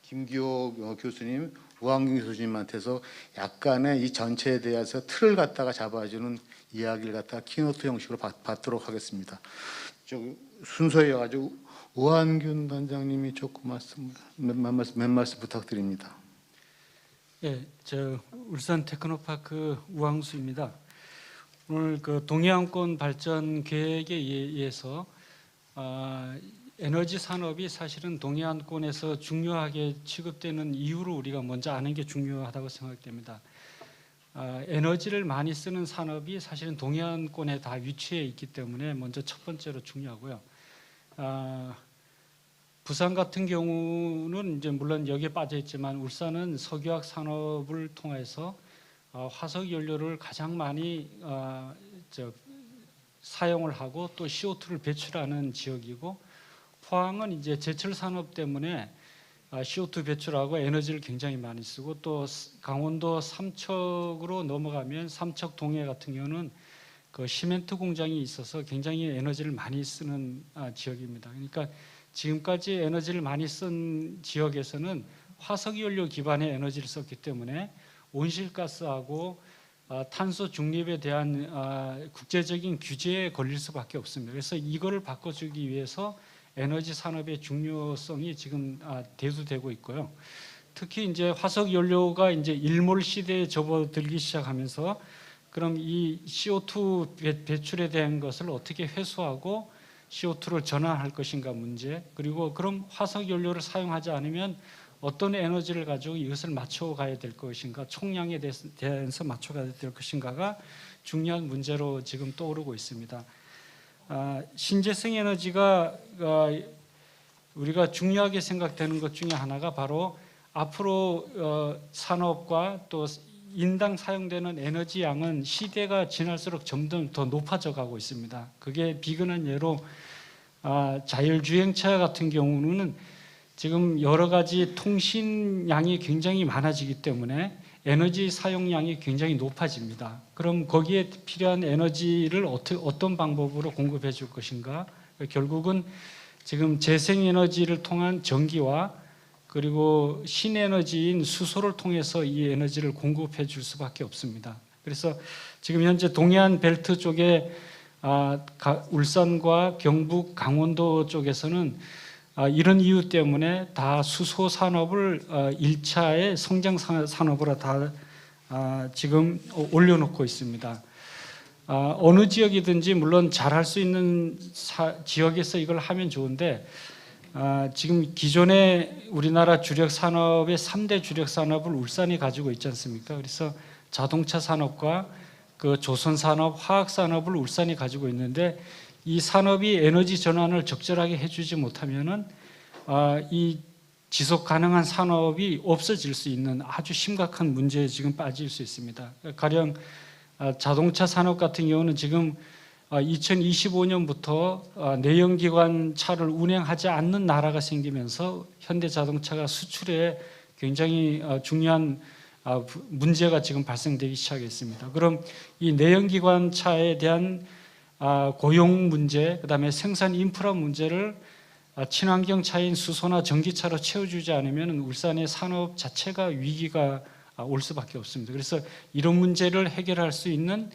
김기호 교수님, 우왕균 교수님한테서 약간의 이 전체에 대해서 틀을 갖다가 잡아주는 이야기를 갖다가 키노트 형식으로 받도록 하겠습니다. 순서여가지고 우왕균 단장님이 조금 몇 말씀 부탁드립니다. 예, 저 울산 테크노파크 우왕수입니다. 오늘 그 동해안권 발전 계획에 의해서 에너지 산업이 사실은 동해안권에서 중요하게 취급되는 이유를 우리가 먼저 아는 게 중요하다고 생각됩니다. 에너지를 많이 쓰는 산업이 사실은 동해안권에 다 위치해 있기 때문에 먼저 첫 번째로 중요하고요. 부산 같은 경우는 이제 물론 여기에 빠져 있지만 울산은 석유화학 산업을 통해서 화석 연료를 가장 많이 사용을 하고 또 CO2를 배출하는 지역이고, 포항은 이제 제철 산업 때문에 CO2 배출하고 에너지를 굉장히 많이 쓰고, 또 강원도 삼척으로 넘어가면 삼척 동해 같은 경우는 그 시멘트 공장이 있어서 굉장히 에너지를 많이 쓰는 지역입니다. 그러니까 지금까지 에너지를 많이 쓴 지역에서는 화석 연료 기반의 에너지를 썼기 때문에 온실가스하고 탄소 중립에 대한 국제적인 규제에 걸릴 수밖에 없습니다. 그래서 이거를 바꿔주기 위해서 에너지 산업의 중요성이 지금 대두되고 있고요. 특히 이제 화석 연료가 이제 일몰 시대에 접어들기 시작하면서 그럼 이 CO2 배출에 대한 것을 어떻게 회수하고 CO2를 전환할 것인가 문제, 그리고 그럼 화석 연료를 사용하지 않으면 어떤 에너지를 가지고 이것을 맞춰가야 될 것인가, 총량에 대해서 맞춰가야 될 것인가가 중요한 문제로 지금 떠오르고 있습니다. 신재생 에너지가 우리가 중요하게 생각되는 것 중에 하나가 바로 앞으로 산업과 또 인당 사용되는 에너지 양은 시대가 지날수록 점점 더 높아져 가고 있습니다. 그게 비근한 예로 자율주행차 같은 경우는 지금 여러 가지 통신량이 굉장히 많아지기 때문에 에너지 사용량이 굉장히 높아집니다. 그럼 거기에 필요한 에너지를 어떤 방법으로 공급해 줄 것인가? 결국은 지금 재생에너지를 통한 전기와 그리고 신에너지인 수소를 통해서 이 에너지를 공급해 줄 수밖에 없습니다. 그래서 지금 현재 동해안 벨트 쪽에 울산과 경북, 강원도 쪽에서는 이런 이유 때문에 다 수소 산업을 1차의 성장 산업으로 다 지금 올려놓고 있습니다. 어느 지역이든지 물론 잘할 수 있는 지역에서 이걸 하면 좋은데, 지금 기존의 우리나라 주력 산업의 3대 주력 산업을 울산이 가지고 있지 않습니까? 그래서 자동차 산업과 그 조선 산업, 화학 산업을 울산이 가지고 있는데, 이 산업이 에너지 전환을 적절하게 해주지 못하면은 이 지속 가능한 산업이 없어질 수 있는 아주 심각한 문제에 지금 빠질 수 있습니다. 가령 자동차 산업 같은 경우는 지금 2025년부터 내연기관 차를 운행하지 않는 나라가 생기면서 현대자동차가 수출에 굉장히 중요한 문제가 지금 발생되기 시작했습니다. 그럼 이 내연기관 차에 대한 고용 문제, 그다음에 생산 인프라 문제를 친환경 차인 수소나 전기차로 채워주지 않으면 울산의 산업 자체가 위기가 올 수밖에 없습니다. 그래서 이런 문제를 해결할 수 있는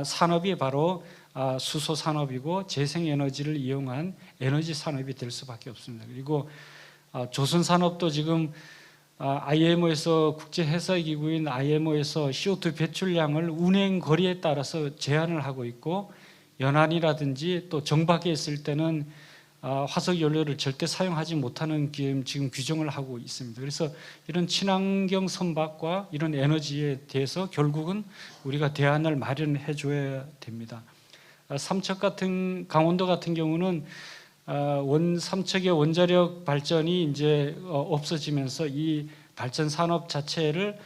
산업이 바로 수소 산업이고 재생에너지를 이용한 에너지 산업이 될 수밖에 없습니다. 그리고 조선 산업도 지금 IMO에서 국제해사기구인 IMO에서 CO2 배출량을 운행 거리에 따라서 제한을 하고 있고, 연안이라든지 또 정박에 있을 때는 화석 연료를 절대 사용하지 못하는 지금 규정을 하고 있습니다. 그래서 이런 친환경 선박과 이런 에너지에 대해서 결국은 우리가 대안을 마련해 줘야 됩니다. 삼척 같은 강원도 같은 경우는 삼척의 원자력 발전이 이제 없어지면서 이 발전 산업 자체를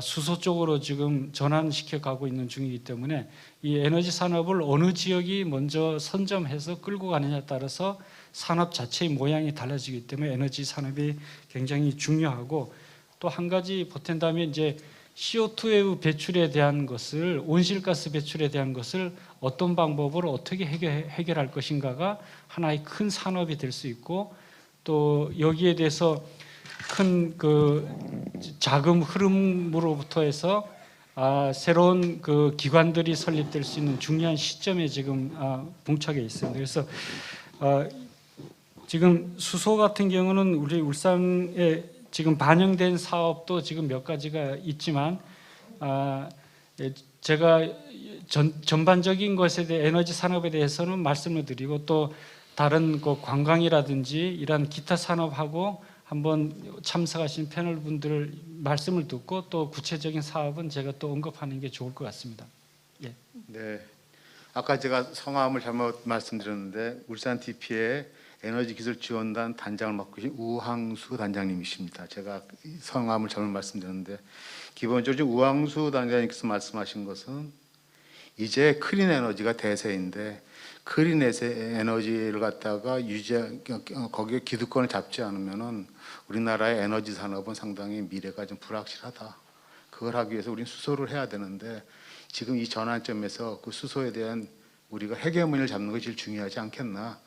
수소 쪽으로 지금 전환시켜 가고 있는 중이기 때문에 이 에너지 산업을 어느 지역이 먼저 선점해서 끌고 가느냐에 따라서 산업 자체의 모양이 달라지기 때문에 에너지 산업이 굉장히 중요하고, 또 한 가지 보탠다면 이제 CO2의 배출에 대한 것을, 온실가스 배출에 대한 것을 어떤 방법으로 어떻게 해결할 것인가가 하나의 큰 산업이 될 수 있고, 또 여기에 대해서 큰 그 자금 흐름으로부터 해서 새로운 그 기관들이 설립될 수 있는 중요한 시점에 지금 봉착해 있습니다. 그래서 지금 수소 같은 경우는 우리 울산에 지금 반영된 사업도 지금 몇 가지가 있지만, 제가 전반적인 것에 대해 에너지 산업에 대해서는 말씀을 드리고, 또 다른 그 관광이라든지 이런 기타 산업하고 한번 참석하신 패널 분들 말씀을 듣고 또 구체적인 사업은 제가 또 언급하는 게 좋을 것 같습니다. 예. 네. 아까 제가 성함을 잘못 말씀드렸는데 울산 TP의 에너지기술지원단 단장을 맡고 계신 우항수 단장님이십니다. 제가 성함을 잘못 말씀드렸는데 기본적으로 우항수 단장님께서 말씀하신 것은 이제 클린 에너지가 대세인데 클린 에너지를 갖다가 거기에 기득권을 잡지 않으면은 우리나라의 에너지 산업은 상당히 미래가 좀 불확실하다. 그걸 하기 위해서 우리는 수소를 해야 되는데 지금 이 전환점에서 그 수소에 대한 우리가 헤게모니를 잡는 것이 제일 중요하지 않겠나.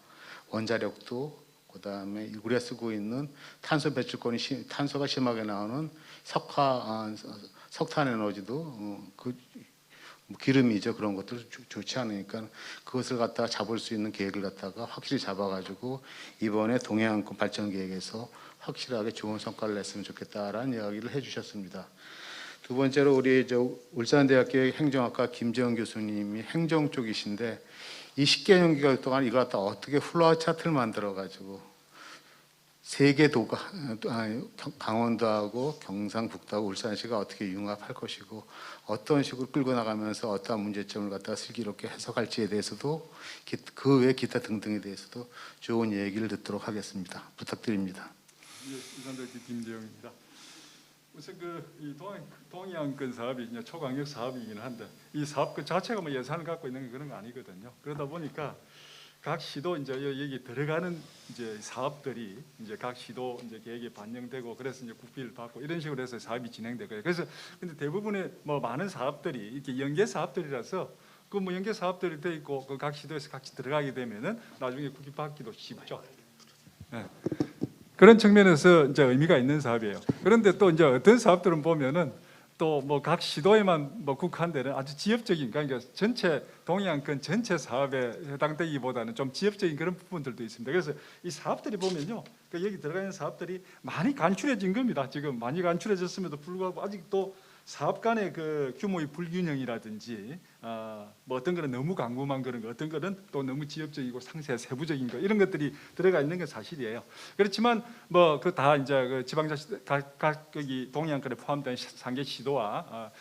원자력도 그다음에 우리가 쓰고 있는 탄소 배출권이 탄소가 심하게 나오는 석탄 에너지도 뭐 기름이죠. 그런 것도 좋지 않으니까 그것을 갖다가 잡을 수 있는 계획을 갖다가 확실히 잡아가지고 이번에 동해안권 발전 계획에서 확실하게 좋은 성과를 냈으면 좋겠다라는 이야기를 해주셨습니다. 두 번째로 우리 울산대학교 행정학과 김재원 교수님이 행정 쪽이신데 이 10개년 기간 동안 이걸 갖다 어떻게 플로어 차트를 만들어가지고 세 개 도가 강원도하고 경상북도하고 울산시가 어떻게 융합할 것이고 어떤 식으로 끌고 나가면서 어떠한 문제점을 갖다가 슬기롭게 해석할지에 대해서도 그 외 기타 등등에 대해서도 좋은 얘기를 듣도록 하겠습니다. 부탁드립니다. 울산대학교 김재영입니다. 우선 이 동해안권 사업이 이제 초강력 사업이긴 한데 이 사업 그 자체가 뭐 예산을 갖고 있는 그런 거 아니거든요. 그러다 보니까 각 시도 이제 여기 들어가는 이제 사업들이 이제 각 시도 이제 계획에 반영되고 그래서 이제 국비를 받고 이런 식으로 해서 사업이 진행되고요. 그래서 근데 대부분의 뭐 많은 사업들이 이렇게 연계 사업들이라서 그 뭐 연계 사업들이 돼 있고 그 각 시도에서 같이 들어가게 되면은 나중에 국비 받기도 쉽죠. 네. 그런 측면에서 이제 의미가 있는 사업이에요. 그런데 또 이제 어떤 사업들은 보면은 또 뭐 각 시도에만 뭐 국한되는 아주 지역적인 그러니까 전체 동해안권 전체 사업에 해당되기보다는 좀 지역적인 그런 부분들도 있습니다. 그래서 이 사업들이 보면요, 그 여기 들어가 있는 사업들이 많이 간추려진 겁니다. 지금 많이 간추려졌음에도 불구하고 아직도 사업 간의 그 규모의 불균형이라든지 뭐 어떤 거는 너무 광범한 그런 거, 어떤 거는 또 너무 지역적이고 상세 세부적인 거 이런 것들이 들어가 있는 건 사실이에요. 그렇지만 뭐 그 다 이제 그 지방자치 각 여기 동해안권에 포함된 3개 시도와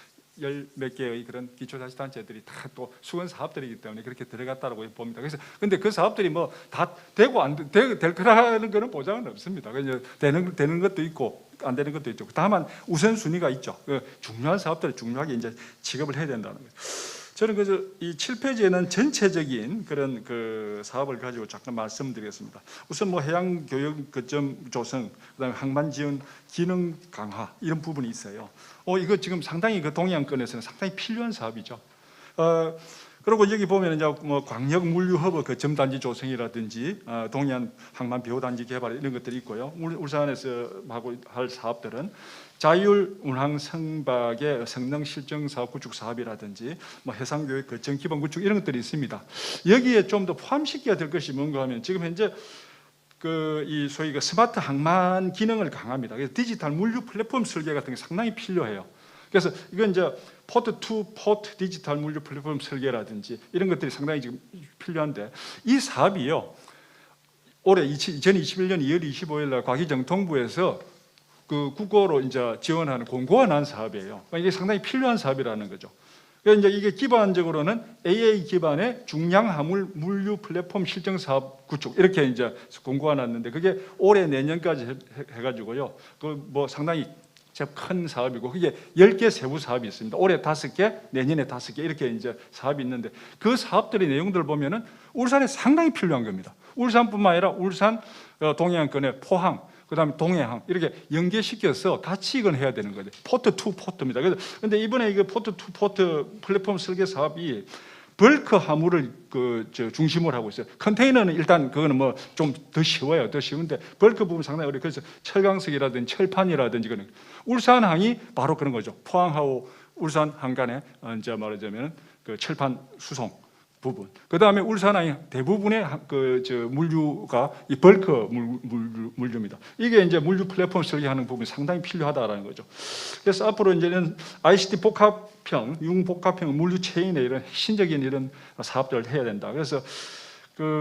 열 몇 개의 그런 기초자치단체들이 다 또 수건 사업들이기 때문에 그렇게 들어갔다라고 봅니다. 그래서 근데 그 사업들이 뭐 다 되고 안 될 거라는 거는 보장은 없습니다. 그냥 되는 것도 있고 안 되는 것도 있죠. 다만 우선순위가 있죠. 그 중요한 사업들을 중요하게 이제 취급을 해야 된다는 거죠. 저는 그래서 이 7페이지에는 전체적인 그런 그 사업을 가지고 잠깐 말씀드리겠습니다. 우선 뭐 해양 교육 거점 조성, 그다음에 항만 지원 기능 강화 이런 부분이 있어요. 이거 지금 상당히 그 동해안권에서는 상당히 필요한 사업이죠. 그리고 여기 보면 이제 뭐 광역 물류 허브 거점 단지 조성이라든지 동해안 항만 비호 단지 개발 이런 것들이 있고요. 울산에서 하고 할 사업들은 자율 운항 선박의 성능 실증 사업 구축 사업이라든지 뭐 해상 교육 거점 기반 구축 이런 것들이 있습니다. 여기에 좀 더 포함시켜야 될 것이 뭔가 하면 지금 현재 이 소위 그 스마트 항만 기능을 강화합니다. 그래서 디지털 물류 플랫폼 설계 같은 게 상당히 필요해요. 그래서 이건 이제 포트 투 포트 디지털 물류 플랫폼 설계라든지 이런 것들이 상당히 지금 필요한데 이 사업이요. 올해 2021년 2월 25일 날 과기정통부에서 그 국고로 이제 지원하는 공고가 난 사업이에요. 이게 상당히 필요한 사업이라는 거죠. 그래서 이제 이게 기반적으로는 AA 기반의 중량 화물 물류 플랫폼 실증 사업 구축 이렇게 이제 공고가 났는데 그게 올해 내년까지 해가지고요. 그 뭐 상당히 큰 사업이고 그게 10개 세부 사업이 있습니다. 올해 5개, 내년에 5개 이렇게 이제 사업이 있는데 그 사업들의 내용들을 보면은 울산에 상당히 필요한 겁니다. 울산뿐만 아니라 울산 동해안권의 포항, 그다음에 동해항 이렇게 연계시켜서 같이 이건 해야 되는 거죠. 포트 투 포트입니다. 그런데 이번에 이거 포트 투 포트 플랫폼 설계 사업이 벌크 화물을 중심으로 하고 있어요. 컨테이너는 일단 그거는 뭐 좀 더 쉬워요. 더 쉬운데 벌크 부분 상당히 어려워요. 그래서 철강석이라든지 철판이라든지 그런 울산항이 바로 그런 거죠. 포항하고 울산항 간에 이제 말하자면 그 철판 수송 부분. 그 다음에 울산항이 대부분의 물류가 이 벌크 물류입니다. 이게 이제 물류 플랫폼 설계하는 부분이 상당히 필요하다라는 거죠. 그래서 앞으로 이제는 ICT 복합형, 융복합형 물류 체인의 이런 핵심적인 이런 사업들을 해야 된다. 그래서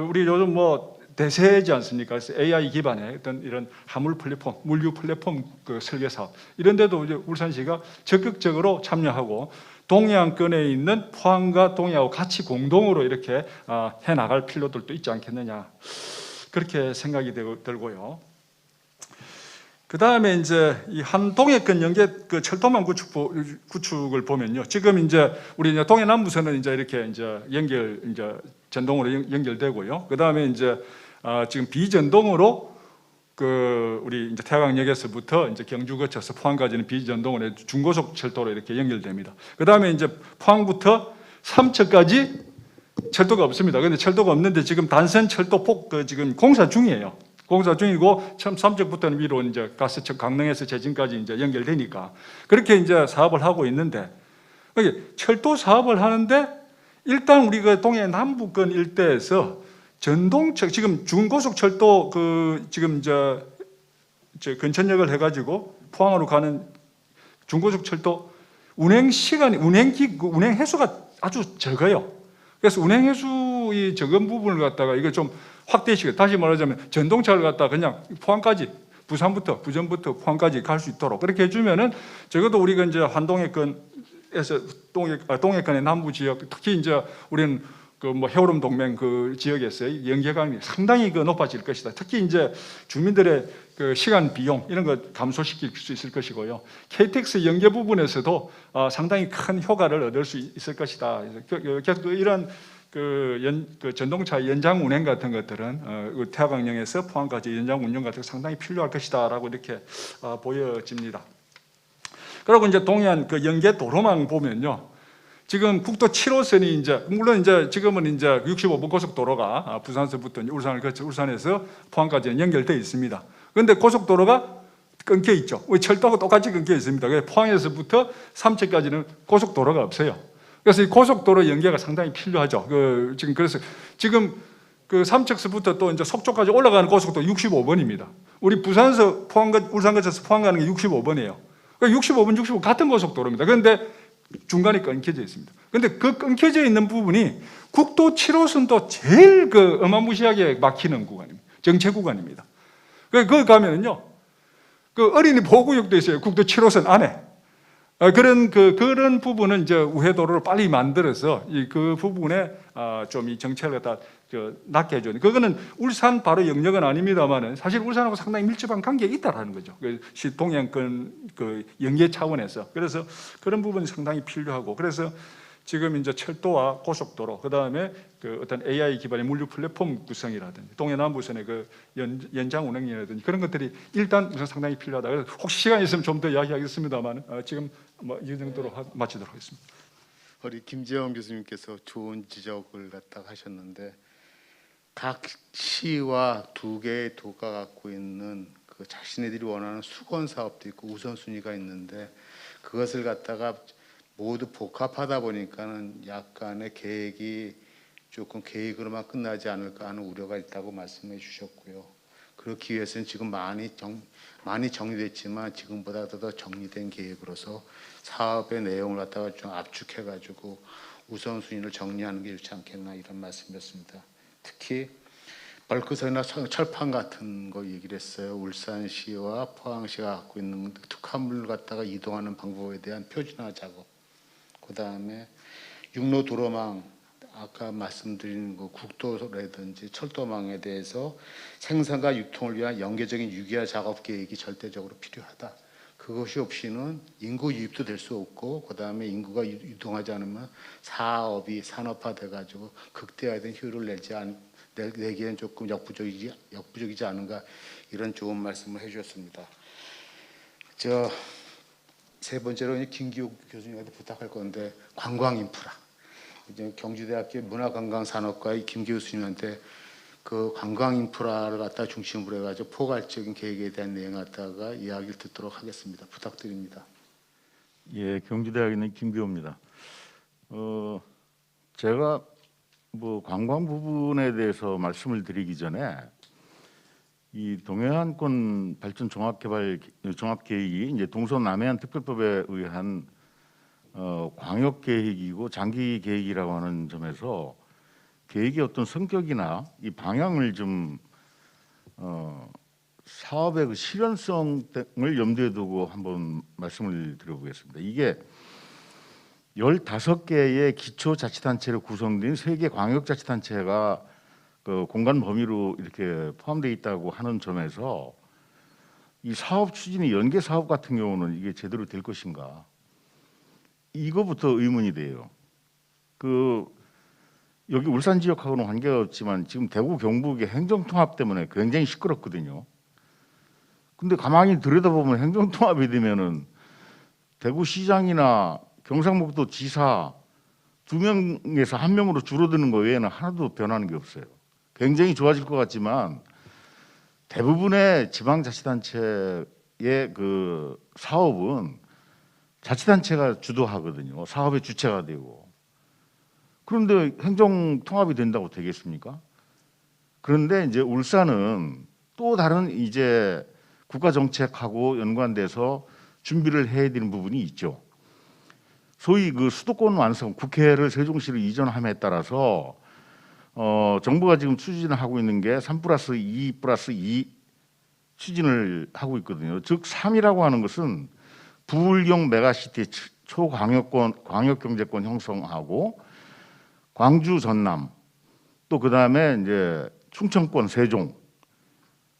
우리 요즘 뭐 대세지 않습니까? 그래서 AI 기반의 어떤 이런 화물 플랫폼, 물류 플랫폼 설계 사업 이런 데도 이제 울산시가 적극적으로 참여하고 동해안권에 있는 포항과 동해하고 같이 공동으로 이렇게 해 나갈 필요들도 있지 않겠느냐. 그렇게 생각이 들고요. 그 다음에 이제 이 한 동해권 연계 그 철도망 구축을 보면요. 지금 이제 우리 이제 동해남부선은 이제 이렇게 이제 이제 전동으로 연결되고요. 그 다음에 이제 지금 비전동으로 그 우리 이제 태화강역에서부터 이제 경주 거쳐서 포항까지는 비전동으로 중고속 철도로 이렇게 연결됩니다. 그 다음에 이제 포항부터 삼척까지 철도가 없습니다. 근데 철도가 없는데 지금 단선 철도 지금 공사 중이에요. 공사 중이고 처음 삼척부터는 위로 이제 가서 강릉에서 제진까지 이제 연결되니까 그렇게 이제 사업을 하고 있는데 철도 사업을 하는데 일단 우리가 동해 남부권 일대에서 전동철 지금 중고속 철도 지금 저 근천역을 해가지고 포항으로 가는 중고속 철도 운행 시간이 운행 횟수가 아주 적어요. 그래서 운행 횟수의 적은 부분을 갖다가 이거 좀 확대시켜 다시 말하자면 전동차를 갖다 그냥 포항까지 부전부터 포항까지 갈 수 있도록 그렇게 해주면은 적어도 우리가 이제 환동해권에서 동해권의 남부 지역 특히 이제 우리는 그 뭐 해오름 동맹 그 지역에서의 연계감이 상당히 높아질 것이다. 특히 이제 주민들의 그 시간 비용 이런 거 감소시킬 수 있을 것이고요. KTX 연계 부분에서도 상당히 큰 효과를 얻을 수 있을 것이다. 이런 그 전동차 연장 운행 같은 것들은 태화강역에서 포항까지 연장 운영 같은 거 상당히 필요할 것이다라고 이렇게 보여집니다. 그리고 이제 동해안 그 연계 도로망 보면요. 지금 국도 7호선이 이제 물론 이제 지금은 이제 65번 고속도로가 부산서부터 울산을 거쳐 울산에서 포항까지 연결되어 있습니다. 그런데 고속도로가 끊겨 있죠. 철도하고 똑같이 끊겨 있습니다. 그래서 포항에서부터 삼척까지는 고속도로가 없어요. 그래서 이 고속도로 연계가 상당히 필요하죠. 그래서 지금 그 삼척서부터 또 이제 속초까지 올라가는 고속도로 65번입니다. 우리 부산에서 울산 거쳐서 포항 가는 게 65번이에요. 65번, 65 같은 고속도로입니다. 그런데 중간에 끊겨져 있습니다. 그런데 그 끊겨져 있는 부분이 국도 7호선도 제일 어마무시하게 막히는 구간입니다. 정체 구간입니다. 거기 가면은요, 그 어린이 보호구역도 있어요. 국도 7호선 안에. 그런 부분은 이제 우회도로를 빨리 만들어서 그 부분에 좀 이 정체를 갖다 낮게 해줘야 돼요. 그거는 울산 바로 영역은 아닙니다만은 사실 울산하고 상당히 밀접한 관계가 있다라는 거죠. 동해안권 연계 차원에서. 그래서 그런 부분이 상당히 필요하고 그래서 지금 이제 철도와 고속도로, 그 다음에 어떤 AI 기반의 물류 플랫폼 구성이라든지 동해남부선의 연장 운행이라든지 그런 것들이 일단 우선 상당히 필요하다. 그래서 혹시 시간이 있으면 좀 더 이야기하겠습니다만 지금 이 정도로 마치도록 하겠습니다. 우리 김재원 교수님께서 좋은 지적을 갖다 하셨는데 각 시와 두 개의 도가 갖고 있는 그 자신네들이 원하는 수건 사업도 있고 우선순위가 있는데 그것을 갖다가 모두 복합하다 보니까는 약간의 계획이 조금 계획으로만 끝나지 않을까 하는 우려가 있다고 말씀해 주셨고요. 그렇기 위해서는 지금 많이 정리됐지만 지금보다 더 정리된 계획으로서 사업의 내용을 갖다가 좀 압축해가지고 우선순위를 정리하는 게 좋지 않겠나 이런 말씀이었습니다. 특히 벌크선이나 철판 같은 거 얘기를 했어요. 울산시와 포항시가 갖고 있는 특화물을 갖다가 이동하는 방법에 대한 표준화 작업. 그 다음에 육로 도로망 아까 말씀드린 그 국도라든지 철도망에 대해서 생산과 유통을 위한 연계적인 유기화 작업 계획이 절대적으로 필요하다. 그것이 없이는 인구 유입도 될 수 없고 그 다음에 인구가 유동하지 않으면 사업이 산업화돼 가지고 극대화된 효율을 내기엔 조금 역부족이지 않은가 이런 좋은 말씀을 해주셨습니다. 세 번째로 김기욱 교수님한테 부탁할 건데 관광 인프라. 이제 경주대학교 문화관광산업과의 김 교수님한테 그 관광 인프라를 갖다 중심으로 해가지고 포괄적인 계획에 대한 내용 갖다가 이야기를 듣도록 하겠습니다. 부탁드립니다. 예, 경주대학에 있는 김기호입니다. 제가 뭐 관광 부분에 대해서 말씀을 드리기 전에 이 동해안권 발전 종합계획이 이제 동서남해안 특별법에 의한 광역 계획이고 장기 계획이라고 하는 점에서 계획의 어떤 성격이나 이 방향을 좀 사업의 그 실현성을 염두에 두고 한번 말씀을 드려보겠습니다. 이게 15개의 기초자치단체로 구성된 3개 광역자치단체가 그 공간 범위로 이렇게 포함되어 있다고 하는 점에서 이 사업 추진이 연계 사업 같은 경우는 이게 제대로 될 것인가? 이거부터 의문이 돼요. 그 여기 울산 지역하고는 관계가 없지만 지금 대구 경북의 행정통합 때문에 굉장히 시끄럽거든요. 근데 가만히 들여다보면 행정통합이 되면은 대구시장이나 경상북도 지사 2명에서 1명으로 줄어드는 거 외에는 하나도 변하는 게 없어요. 굉장히 좋아질 것 같지만 대부분의 지방자치단체의 그 사업은 자치단체가 주도하거든요. 사업의 주체가 되고. 그런데 행정통합이 된다고 되겠습니까? 그런데 이제 울산은 또 다른 이제 국가정책하고 연관돼서 준비를 해야 되는 부분이 있죠. 소위 그 수도권 완성, 국회를 세종시로 이전함에 따라서 정부가 지금 추진하고 있는 게 3+2+2 추진을 하고 있거든요. 즉 3이라고 하는 것은 부울경 메가시티 광역경제권 형성하고 광주 전남 또 그다음에 이제 충청권 세종.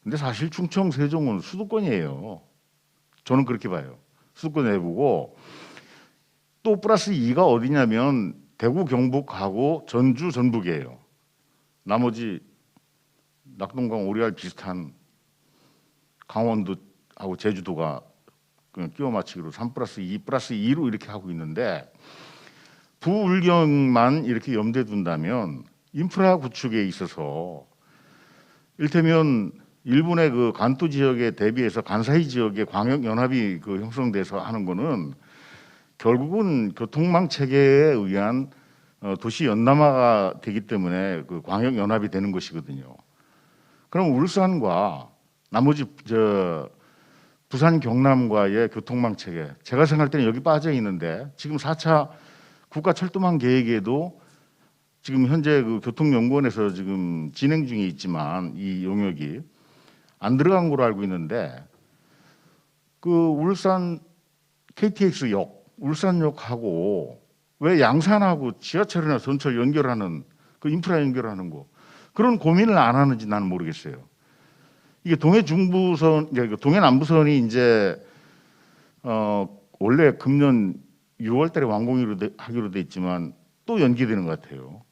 근데 사실 충청 세종은 수도권이에요. 저는 그렇게 봐요. 수도권 내부고 또 플러스 2가 어디냐면 대구 경북하고 전주 전북이에요. 나머지 낙동강 오리알 비슷한 강원도하고 제주도가 그냥 끼워 맞추기로 3+2+2로 이렇게 하고 있는데 부울경만 이렇게 염두에 둔다면 인프라 구축에 있어서 일테면 일본의 그 간도 지역에 대비해서 간사이 지역의 광역 연합이 그 형성돼서 하는 거는 결국은 교통망 체계에 의한 도시 연남화가 되기 때문에 그 광역 연합이 되는 것이거든요. 그럼 울산과 나머지 부산 경남과의 교통망 체계, 제가 생각할 때는 여기 빠져 있는데 지금 4차 국가철도망 계획에도 지금 현재 그 교통연구원에서 지금 진행 중에 있지만 이 용역이 안 들어간 걸로 알고 있는데 그 울산 KTX역, 울산역하고 왜 양산하고 지하철이나 전철 연결하는 그 인프라 연결하는 거 그런 고민을 안 하는지 나는 모르겠어요. 이게 동해 중부선, 동해 남부선이 이제 원래 금년 6월달에 완공하기로 돼 있지만 또 연기되는 것 같아요.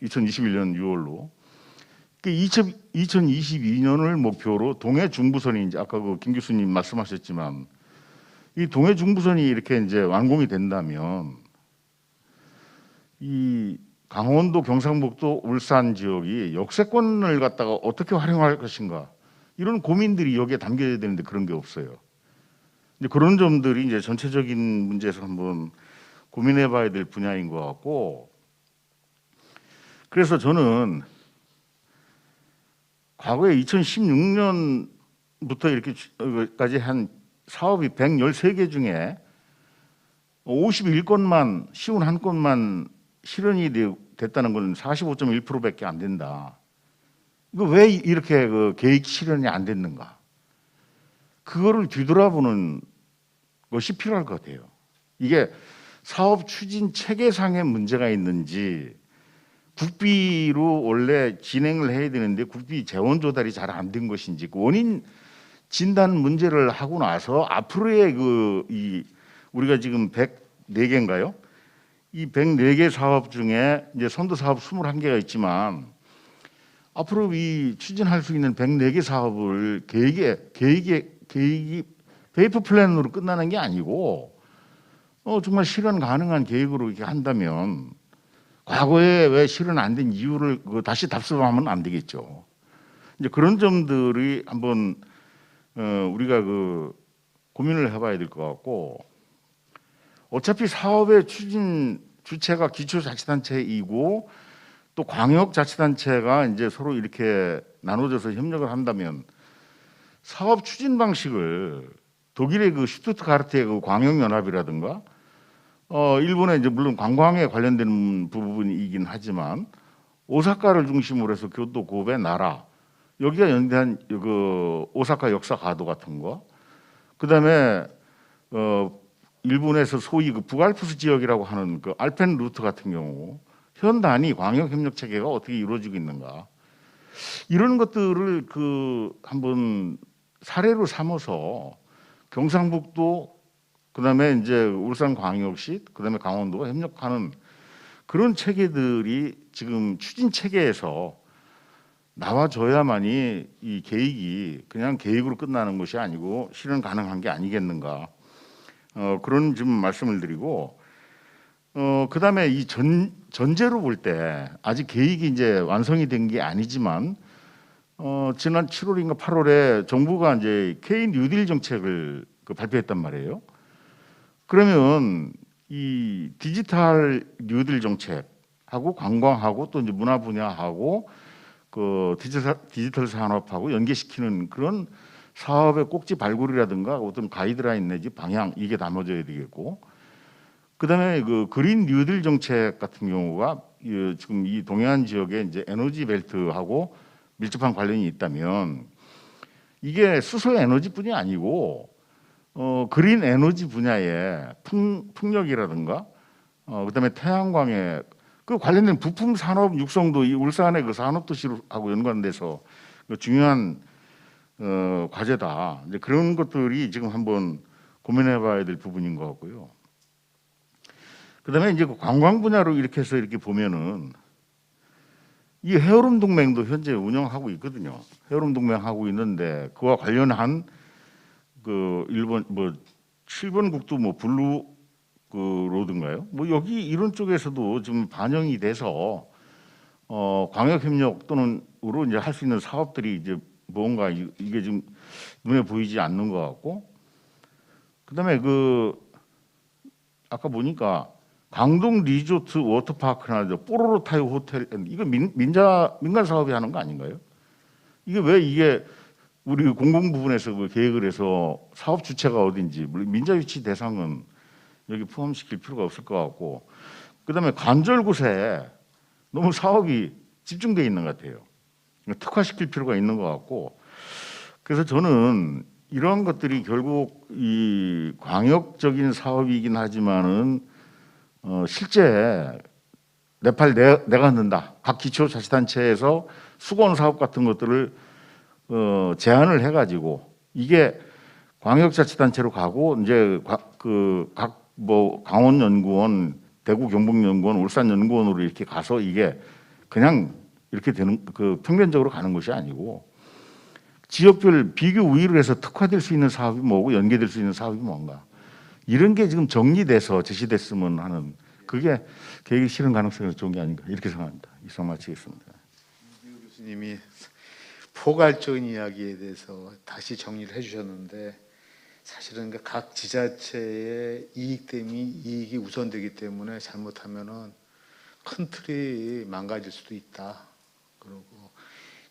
2021년 6월로. 2022년을 목표로 동해 중부선이 이제 아까 그 김 교수님 말씀하셨지만 이 동해 중부선이 이렇게 이제 완공이 된다면 이 강원도, 경상북도, 울산 지역이 역세권을 갖다가 어떻게 활용할 것인가 이런 고민들이 여기에 담겨야 되는데 그런 게 없어요. 이제 그런 점들이 이제 전체적인 문제에서 한번 고민해봐야 될 분야인 것 같고 그래서 저는 과거에 2016년부터 이렇게까지 한 사업이 113개 중에 51건만 쉬운 한 건만 실현이 됐다는 건 45.1%밖에 안 된다. 이거 왜 이렇게 그 계획 실현이 안 됐는가? 그거를 뒤돌아보는 것이 필요할 것 같아요. 이게 사업 추진 체계상의 문제가 있는지 국비로 원래 진행을 해야 되는데 국비 재원 조달이 잘 안 된 것인지 그 원인 진단 문제를 하고 나서 앞으로의 우리가 지금 104개인가요? 이 104개 사업 중에 이제 선도 사업 21개가 있지만 앞으로 이 추진할 수 있는 104개 사업을 계획이 베이프 플랜으로 끝나는 게 아니고 정말 실현 가능한 계획으로 이렇게 한다면 과거에 왜 실현 안 된 이유를 다시 답습하면 안 되겠죠. 이제 그런 점들이 한번 우리가 고민을 해봐야 될 것 같고 어차피 사업의 추진 주체가 기초자치단체이고 또 광역자치단체가 이제 서로 이렇게 나눠져서 협력을 한다면 사업 추진 방식을 독일의 그 슈투트가르트의 그 광역연합이라든가 일본의 이제 물론 관광에 관련된 부분이긴 하지만 오사카를 중심으로 해서 교토, 고베, 나라 여기가 연대한 그 오사카 역사 가도 같은 거, 그다음에 일본에서 소위 그 북알프스 지역이라고 하는 그 알펜 루트 같은 경우 현 단위 광역 협력 체계가 어떻게 이루어지고 있는가 이런 것들을 한번 사례로 삼아서 경상북도 그다음에 이제 울산광역시 그다음에 강원도가 협력하는 그런 체계들이 지금 추진 체계에서 나와줘야만이 이 계획이 그냥 계획으로 끝나는 것이 아니고 실현 가능한 게 아니겠는가 그런 지금 말씀을 드리고 그다음에 이 전제로 볼 때 아직 계획이 이제 완성이 된 게 아니지만 지난 7월인가 8월에 정부가 이제 K 뉴딜 정책을 발표했단 말이에요. 그러면 이 디지털 뉴딜 정책하고 관광하고 또 이제 문화 분야하고 그 디지털 산업하고 연계시키는 그런 사업의 꼭지 발굴이라든가 어떤 가이드라인 내지 방향 이게 담아져야 되겠고 그다음에 그 그린 뉴딜 정책 같은 경우가 지금 이 동해안 지역에 이제 에너지 벨트하고 밀접한 관련이 있다면 이게 수소 에너지뿐이 아니고 그린 에너지 분야의 풍력이라든가 그다음에 태양광에 그 관련된 부품 산업 육성도 이 울산의 그 산업도시하고 연관돼서 그 중요한 과제다. 이제 그런 것들이 지금 한번 고민해봐야 될 부분인 것 같고요. 그다음에 이제 그 관광 분야로 이렇게 해서 이렇게 보면은 이 해오름 동맹도 현재 운영하고 있거든요. 해오름 동맹 하고 있는데 그와 관련한 그 일본 뭐 7번 국도 뭐 블루 그 로드인가요? 뭐 여기 이런 쪽에서도 지금 반영이 돼서 광역 협력 또는으로 이제 할 수 있는 사업들이 이제 뭔가 이게 지금 눈에 보이지 않는 것 같고 그다음에 그 아까 보니까 강동 리조트 워터파크나 뽀로로 타요 호텔 이거 민간 사업이 하는 거 아닌가요? 이게 왜 이게 우리 공공 부분에서 그 계획을 해서 사업 주체가 어딘지 물론 민자 유치 대상은 여기 포함시킬 필요가 없을 것 같고 그다음에 관절 곳에 너무 사업이 집중돼 있는 것 같아요. 특화시킬 필요가 있는 것 같고 그래서 저는 이러한 것들이 결국 이 광역적인 사업이긴 하지만은 실제 내 팔 내가 한다. 각 기초자치단체에서 수건 사업 같은 것들을 제안을 해가지고 이게 광역자치단체로 가고 이제 각 뭐 강원연구원, 대구 경북연구원, 울산연구원으로 이렇게 가서 이게 그냥 이렇게 되는 그 평면적으로 가는 것이 아니고 지역별 비교 우위를 해서 특화될 수 있는 사업이 뭐고 연계될 수 있는 사업이 뭔가 이런 게 지금 정리돼서 제시됐으면 하는 그게 계획 실현 가능성이 좋은 게 아닌가 이렇게 생각합니다. 이상 마치겠습니다. 이규 교수님이 포괄적인 이야기에 대해서 다시 정리를 해주셨는데 사실은 각 지자체의 이익이 우선되기 때문에 잘못하면은 큰 틀이 망가질 수도 있다. 그리고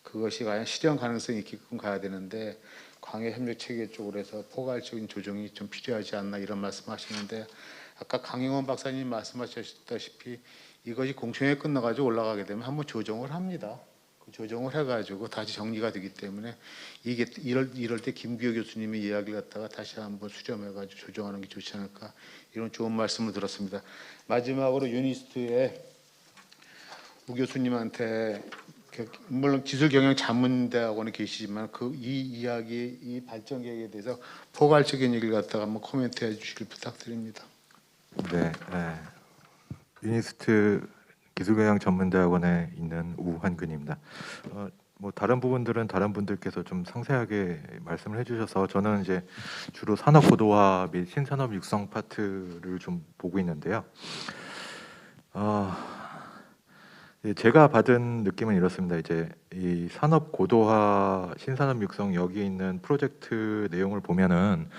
그것이 과연 실현 가능성이 있게끔 가야 되는데 광역협력체계 쪽으로 해서 포괄적인 조정이 좀 필요하지 않나 이런 말씀하시는데 아까 강영원 박사님 말씀하셨다시피 이것이 공청회 끝나가지고 올라가게 되면 한번 조정을 합니다. 그 조정을 해가지고 다시 정리가 되기 때문에 이게 이럴 때 김규호 교수님의 이야기를 갖다가 다시 한번 수렴해가지고 조정하는 게 좋지 않을까 이런 좋은 말씀을 들었습니다. 마지막으로 유니스트의 우 교수님한테 물론 기술경영자문대학원에 계시지만 이 이야기 이 발전 계획에 대해서 포괄적인 얘기를 갖다가 한번 코멘트해 주시길 부탁드립니다. 네, 유니스트 기술경영전문대학원에 있는 우한근입니다. 뭐 다른 부분들은 다른 분들께서 좀 상세하게 말씀을 해주셔서 저는 이제 주로 산업 고도화 및 신산업 육성 파트를 좀 보고 있는데요. 제가 받은 느낌은 이렇습니다. 이제 이 산업 고도화, 신산업 육성 여기 있는 프로젝트 내용을 보면은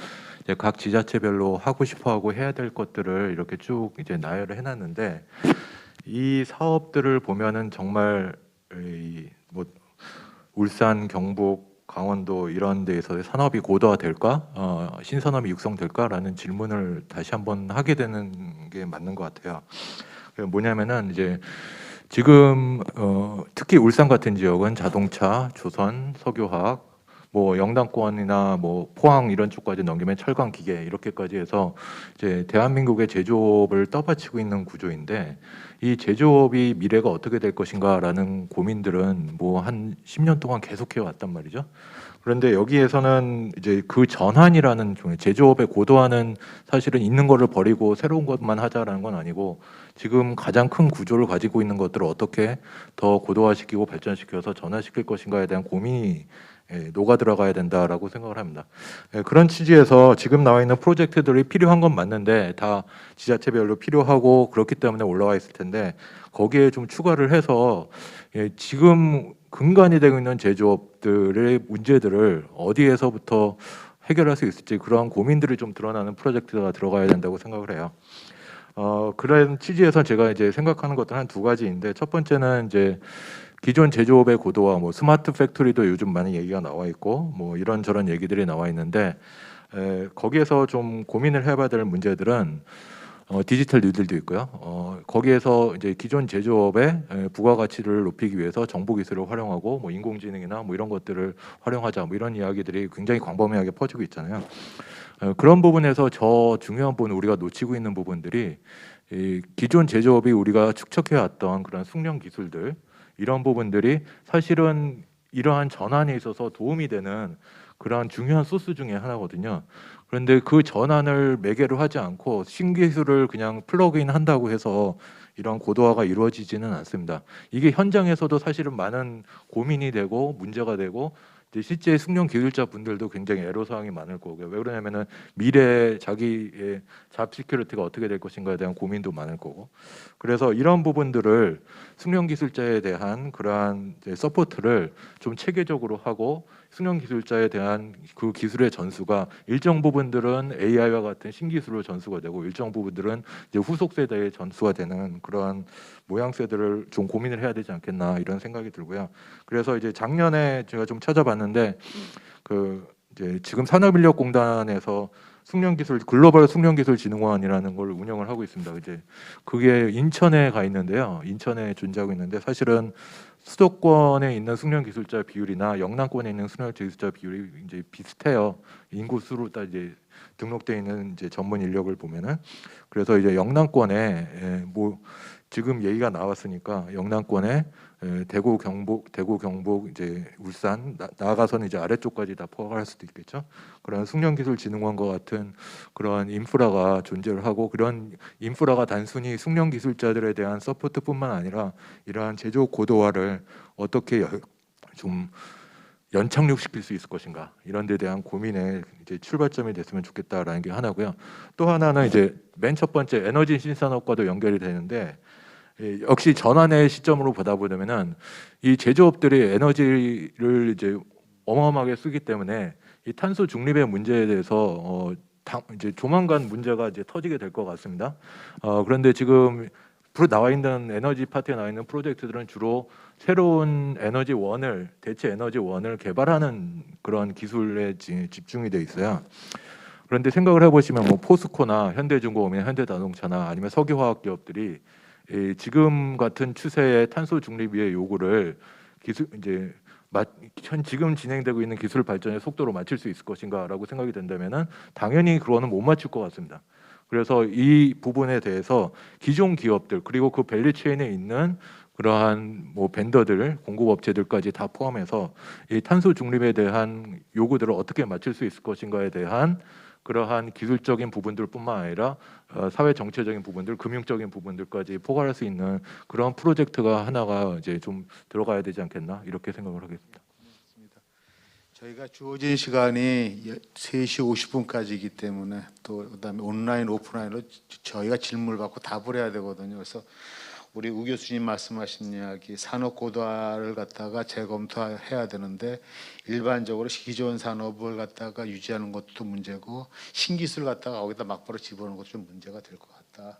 이제 각 지자체별로 하고 싶어하고 해야 될 것들을 이렇게 쭉 이제 나열을 해놨는데 이 사업들을 보면은 정말 뭐 울산, 경북, 강원도 이런 데에서 산업이 고도화될까, 신산업이 육성될까라는 질문을 다시 한번 하게 되는 게 맞는 것 같아요. 뭐냐면은 이제 지금 특히 울산 같은 지역은 자동차, 조선, 석유화학, 뭐 영남권이나 뭐 포항 이런 쪽까지 넘기면 철강 기계 이렇게까지 해서 이제 대한민국의 제조업을 떠받치고 있는 구조인데 이 제조업이 미래가 어떻게 될 것인가라는 고민들은 뭐 한 10년 동안 계속해 왔단 말이죠. 그런데 여기에서는 이제 그 전환이라는 종류, 제조업의 고도화는 사실은 있는 거를 버리고 새로운 것만 하자라는 건 아니고 지금 가장 큰 구조를 가지고 있는 것들을 어떻게 더 고도화시키고 발전시켜서 전환시킬 것인가에 대한 고민이 녹아 들어가야 된다라고 생각을 합니다. 그런 취지에서 지금 나와 있는 프로젝트들이 필요한 건 맞는데 다 지자체별로 필요하고 그렇기 때문에 올라와 있을 텐데 거기에 좀 추가를 해서 지금 근간이 되고 있는 제조업들의 문제들을 어디에서부터 해결할 수 있을지 그런 고민들이 좀 드러나는 프로젝트가 들어가야 된다고 생각을 해요. 그런 취지에서 제가 이제 생각하는 것들은 한 두 가지인데 첫 번째는 이제 기존 제조업의 고도화, 뭐 스마트 팩토리도 요즘 많이 얘기가 나와 있고 뭐 이런저런 얘기들이 나와 있는데 거기에서 좀 고민을 해봐야 될 문제들은 디지털 뉴딜도 있고요. 거기에서 이제 기존 제조업의 부가가치를 높이기 위해서 정보기술을 활용하고 뭐 인공지능이나 뭐 이런 것들을 활용하자 뭐 이런 이야기들이 굉장히 광범위하게 퍼지고 있잖아요. 그런 부분에서 저 중요한 부분 우리가 놓치고 있는 부분들이 이 기존 제조업이 우리가 축적해왔던 그런 숙련 기술들 이런 부분들이 사실은 이러한 전환에 있어서 도움이 되는 그러한 중요한 소스 중에 하나거든요. 그런데 그 전환을 매개로 하지 않고 신기술을 그냥 플러그인 한다고 해서 이런 고도화가 이루어지지는 않습니다. 이게 현장에서도 사실은 많은 고민이 되고 문제가 되고 이제 실제 숙련 기술자 분들도 굉장히 애로사항이 많을 거고요. 왜 그러냐면은 미래 자기의 잡 시큐리티가 어떻게 될 것인가에 대한 고민도 많을 거고. 그래서 이런 부분들을 숙련 기술자에 대한 그러한 이제 서포트를 좀 체계적으로 하고 숙련 기술자에 대한 그 기술의 전수가 일정 부분들은 AI와 같은 신기술로 전수가 되고 일정 부분들은 이제 후속 세대의 전수가 되는 그러한 모양새들을 좀 고민을 해야 되지 않겠나 이런 생각이 들고요. 그래서 이제 작년에 제가 좀 찾아봤는데 그 이제 지금 산업인력공단에서 숙련기술 글로벌 숙련기술진흥원이라는 걸 운영을 하고 있습니다. 이제 그게 인천에 가 있는데요. 인천에 존재하고 있는데 사실은 수도권에 있는 숙련기술자 비율이나 영남권에 있는 숙련기술자 비율이 이제 비슷해요. 인구 수로 따 이제 등록되어 있는 이제 전문 인력을 보면은 그래서 이제 영남권에 뭐 지금 얘기가 나왔으니까 영남권에 대구 경북 이제 울산 나아가서는 이제 아래쪽까지 다 포괄할 수도 있겠죠. 그런 숙련기술진흥원과 같은 그런 인프라가 존재를 하고 그런 인프라가 단순히 숙련기술자들에 대한 서포트뿐만 아니라 이러한 제조 고도화를 어떻게 좀 연착륙시킬 수 있을 것인가 이런 데 대한 고민의 이제 출발점이 됐으면 좋겠다라는 게 하나고요. 또 하나는 이제 맨 첫 번째 에너지 신산업과도 연결이 되는데 역시 전환의 시점으로 보다 보면은 이 제조업들이 에너지를 이제 어마어마하게 쓰기 때문에 이 탄소 중립의 문제에 대해서 이제 조만간 문제가 이제 터지게 될 것 같습니다. 그런데 지금 나와 있는 에너지 파트에 나와 있는 프로젝트들은 주로 새로운 대체 에너지원을 개발하는 그런 기술에 집중이 돼 있어요. 그런데 생각을 해보시면 뭐 포스코나 현대중공업이나 현대자동차나 아니면 석유화학 기업들이 지금 같은 추세의 탄소 중립의 요구를 지금 진행되고 있는 기술 발전의 속도로 맞출 수 있을 것인가라고 생각이 된다면은 당연히 그거는 못 맞출 것 같습니다. 그래서 이 부분에 대해서 기존 기업들 그리고 그 밸류체인에 있는 그러한 뭐 벤더들, 공급업체들까지 다 포함해서 이 탄소 중립에 대한 요구들을 어떻게 맞출 수 있을 것인가에 대한 그러한 기술적인 부분들뿐만 아니라 사회 정체적인 부분들, 금융적인 부분들까지 포괄할 수 있는 그런 프로젝트가 하나가 이제 좀 들어가야 되지 않겠나 이렇게 생각을 하겠습니다. 저희가 주어진 시간이 3시 50분까지이기 때문에 또 그다음에 온라인 오프라인으로 저희가 질문을 받고 답을 해야 되거든요. 그래서 우리 우 교수님 말씀하신 이야기 산업 고도화를 갖다가 재검토해야 되는데 일반적으로 기존 산업을 갖다가 유지하는 것도 문제고 신기술 갖다가 거기다 막바로 집어넣는 것도 좀 문제가 될 것 같다.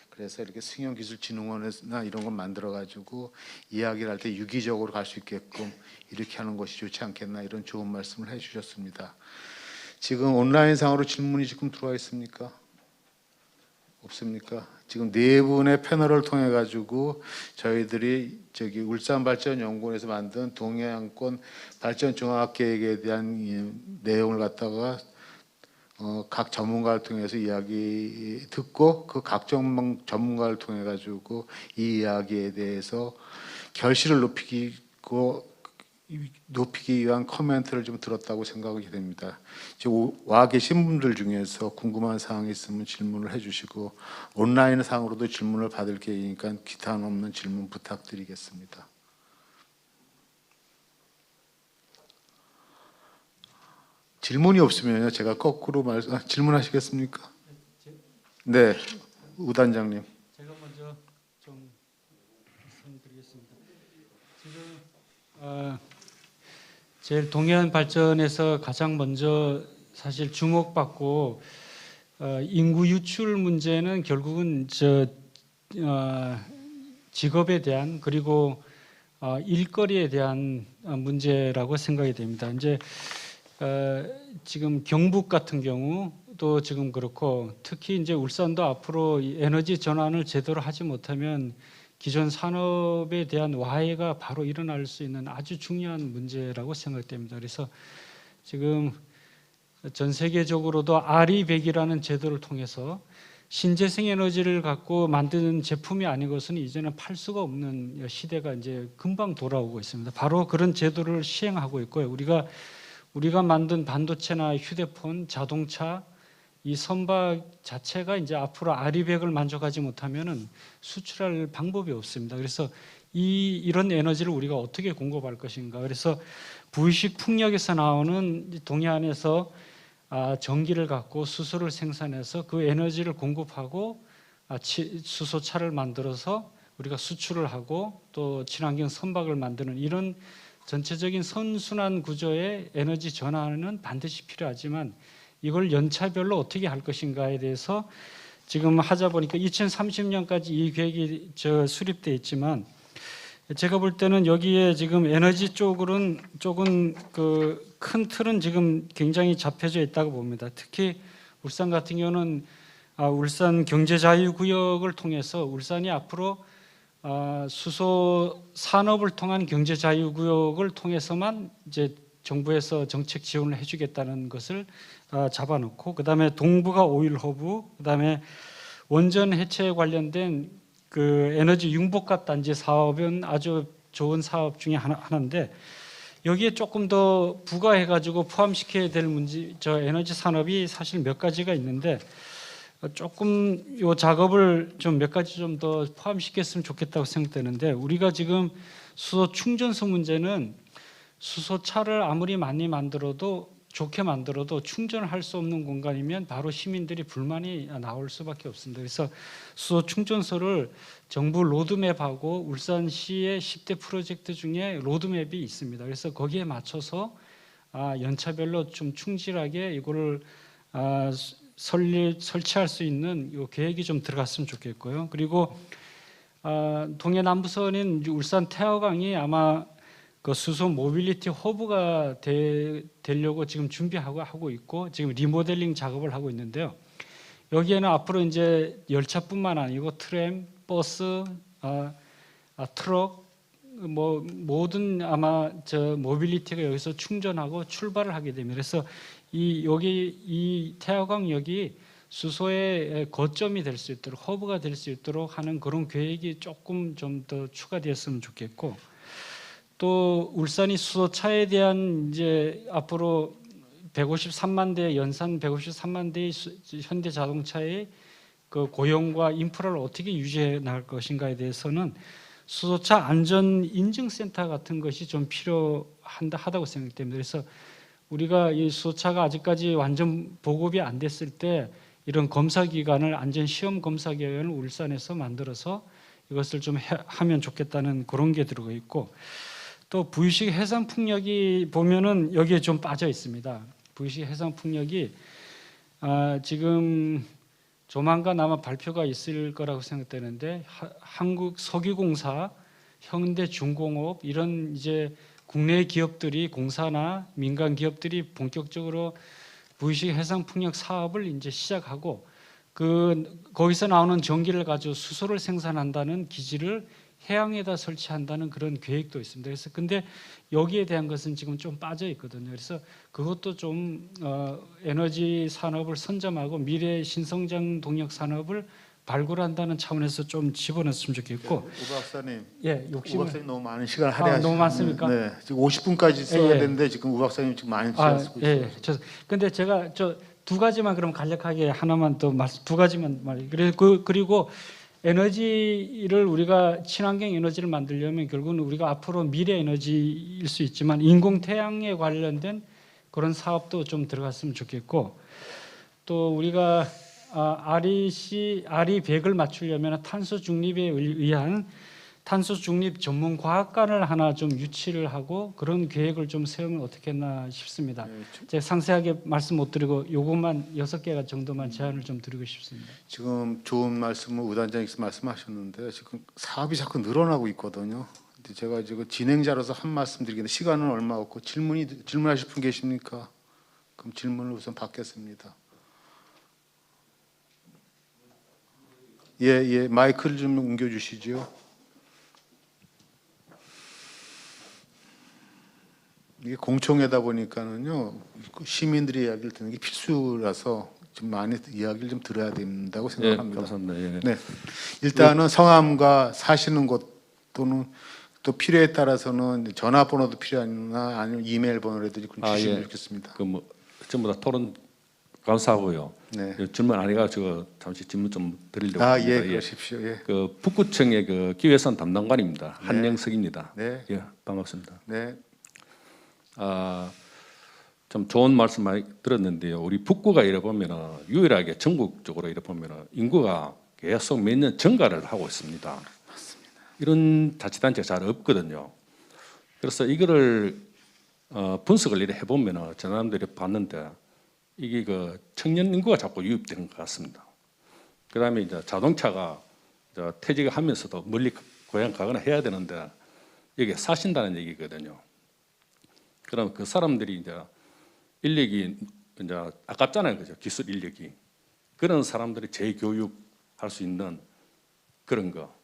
그래서 이렇게 승용기술진흥원이나 이런 걸 만들어 가지고 이야기를 할 때 유기적으로 갈 수 있게끔 이렇게 하는 것이 좋지 않겠나 이런 좋은 말씀을 해주셨습니다. 지금 온라인상으로 질문이 지금 들어와 있습니까? 없습니까? 지금 네 분의 패널을 통해 가지고 저희들이 울산발전연구원에서 만든 동해안권 발전 종합 계획에 대한 이 내용을 갖다가 각 전문가를 통해서 이야기 듣고 그 각 전문가를 통해 가지고 이 이야기에 대해서 결실을 높이기 위한 코멘트를 좀 들었다고 생각이 됩니다. 지금 와 계신 분들 중에서 궁금한 사항이 있으면 질문을 해주시고 온라인 상으로도 질문을 받을 계획이니까 기탄 없는 질문 부탁드리겠습니다. 질문이 없으면요 제가 거꾸로 질문하시겠습니까? 네, 우 단장님. 제가 먼저 좀 말씀드리겠습니다. 지금 제일 동해안 발전에서 가장 먼저 사실 주목받고 인구 유출 문제는 결국은 직업에 대한 그리고 일거리에 대한 문제라고 생각이 됩니다. 이제 지금 경북 같은 경우도 지금 그렇고 특히 이제 울산도 앞으로 이 에너지 전환을 제대로 하지 못하면 기존 산업에 대한 와해가 바로 일어날 수 있는 아주 중요한 문제라고 생각됩니다. 그래서 지금 전 세계적으로도 RE100이라는 제도를 통해서 신재생 에너지를 갖고 만드는 제품이 아니고서는 이제는 팔 수가 없는 시대가 이제 금방 돌아오고 있습니다. 바로 그런 제도를 시행하고 있고요. 우리가 만든 반도체나 휴대폰, 자동차 이 선박 자체가 이제 앞으로 RE100을 만족하지 못하면은 수출할 방법이 없습니다. 그래서 이런 에너지를 우리가 어떻게 공급할 것인가. 그래서 부의식 풍력에서 나오는 동해안에서 전기를 갖고 수소를 생산해서 그 에너지를 공급하고 수소차를 만들어서 우리가 수출을 하고 또 친환경 선박을 만드는 이런 전체적인 선순환 구조의 에너지 전환은 반드시 필요하지만 이걸 연차별로 어떻게 할 것인가에 대해서 지금 하자 보니까 2030년까지 이 계획이 수립돼 있지만 제가 볼 때는 여기에 지금 에너지 쪽은 그 큰 틀은 지금 굉장히 잡혀져 있다고 봅니다. 특히 울산 같은 경우는 울산 경제자유구역을 통해서 울산이 앞으로 수소 산업을 통한 경제자유구역을 통해서만 이제 정부에서 정책 지원을 해주겠다는 것을 잡아놓고 그다음에 동부가 오일 허브, 그다음에 원전 해체에 관련된 그 에너지 융복합 단지 사업은 아주 좋은 사업 중에 하나인데 여기에 조금 더 부과해가지고 포함시켜야 될 문제, 에너지 산업이 사실 몇 가지가 있는데 조금 이 작업을 좀 몇 가지 좀 더 포함시켰으면 좋겠다고 생각되는데 우리가 지금 수소 충전소 문제는 수소차를 아무리 많이 만들어도 좋게 만들어도 충전을 할 수 없는 공간이면 바로 시민들이 불만이 나올 수밖에 없습니다. 그래서 수소 충전소를 정부 로드맵하고 울산시의 10대 프로젝트 중에 로드맵이 있습니다. 그래서 거기에 맞춰서 연차별로 좀 충실하게 이거를 설치할 수 있는 이 계획이 좀 들어갔으면 좋겠고요. 그리고 동해 남부선인 울산 태화강이 아마 그 수소 모빌리티 허브가 되려고 지금 하고 있고 지금 리모델링 작업을 하고 있는데요. 여기에는 앞으로 이제 열차뿐만 아니고 트램, 버스, 트럭 뭐 모든 아마 모빌리티가 여기서 충전하고 출발을 하게 됩니다. 그래서 이 태화강역이 수소의 거점이 될 수 있도록 허브가 될 수 있도록 하는 그런 계획이 조금 좀 더 추가되었으면 좋겠고 또 울산이 수소차에 대한 이제 앞으로 153만 대 연산 153만 대의 현대자동차의 그 고용과 인프라를 어떻게 유지해 나갈 것인가에 대해서는 수소차 안전 인증센터 같은 것이 좀 필요하다고 생각됩니다. 그래서 우리가 이 수소차가 아직까지 완전 보급이 안 됐을 때 이런 검사 기관을 안전 시험 검사 기관을 울산에서 만들어서 이것을 좀 하면 좋겠다는 그런 게 들어가 있고 또 부의식 해상 풍력이 보면은 여기에 좀 빠져 있습니다. 부의식 해상 풍력이 지금 조만간 아마 발표가 있을 거라고 생각되는데 한국 석유공사, 현대중공업 이런 이제 국내 기업들이 공사나 민간 기업들이 본격적으로 부의식 해상 풍력 사업을 이제 시작하고 거기서 나오는 전기를 가지고 수소를 생산한다는 기지를 해양에다 설치한다는 그런 계획도 있습니다. 그래서 근데 여기에 대한 것은 지금 좀 빠져 있거든요. 그래서 그것도 좀 에너지 산업을 선점하고 미래 신성장 동력 산업을 발굴한다는 차원에서 좀 집어넣었으면 좋겠고. 우 박사님, 예, 우 욕심을. 박사님 너무 많은 시간 할애하시는. 너무 많습니까? 네, 지금 50분까지 써야 예, 예. 되는데 지금 우 박사님 지금 많은 시간 쓰고 있어요. 예. 근데 제가 두 가지만 그럼 간략하게 하나만 더 말씀, 두 가지만 말해요. 그리고 에너지를 우리가 친환경 에너지를 만들려면 결국은 우리가 앞으로 미래 에너지일 수 있지만 인공 태양에 관련된 그런 사업도 좀 들어갔으면 좋겠고, 또 우리가 RE100을 맞추려면 탄소 중립에 의한 탄소 중립 전문 과학관을 하나 좀 유치를 하고 그런 계획을 좀 세우면 어떻겠나 싶습니다. 제가 상세하게 말씀 못 드리고 요것만 6개가 정도만 제안을 좀 드리고 싶습니다. 지금 좋은 말씀을 우 단장님께서 말씀하셨는데 지금 사업이 자꾸 늘어나고 있거든요. 근데 제가 지금 진행자로서 한 말씀 드리겠는데 시간은 얼마 없고 질문하실 분 계십니까? 그럼 질문을 우선 받겠습니다. 예, 마이크를 좀 옮겨주시죠. 이게 공청회다 보니까는요 시민들의 이야기를 듣는 게 필수라서 좀 많이 이야기를 좀 들어야 된다고 생각합니다. 감사합니다. 예. 네, 일단은 성함과 사시는 곳 또는 또 필요에 따라서는 전화번호도 필요하나 아니면 이메일 번호라든지 주시면 좋겠습니다. 뭐 전부 다 토론 감사하고요. 네. 질문 아니가 저 잠시 질문 좀 드리려고 합니다. 예, 그러십시오. 예. 그 북구청의 그 기획산 담당관입니다. 네. 한영석입니다. 네. 예, 반갑습니다. 네. 좀 좋은 말씀 많이 들었는데요. 우리 북구가 이래 보면은 유일하게 전국적으로 이래 보면은 인구가 계속 몇 년 증가를 하고 있습니다. 맞습니다. 이런 자치단체가 잘 없거든요. 그래서 이거를 분석을 이래 해보면은 저남들이 봤는데 이게 그 청년 인구가 자꾸 유입되는 것 같습니다. 그다음에 이제 자동차가 이제 퇴직하면서도 멀리 고향 가거나 해야 되는데 여기 사신다는 얘기거든요. 그럼 그 사람들이 이제 인력이 이제 아깝잖아요, 그죠? 기술 인력이 그런 사람들이 재교육할 수 있는 그런 거.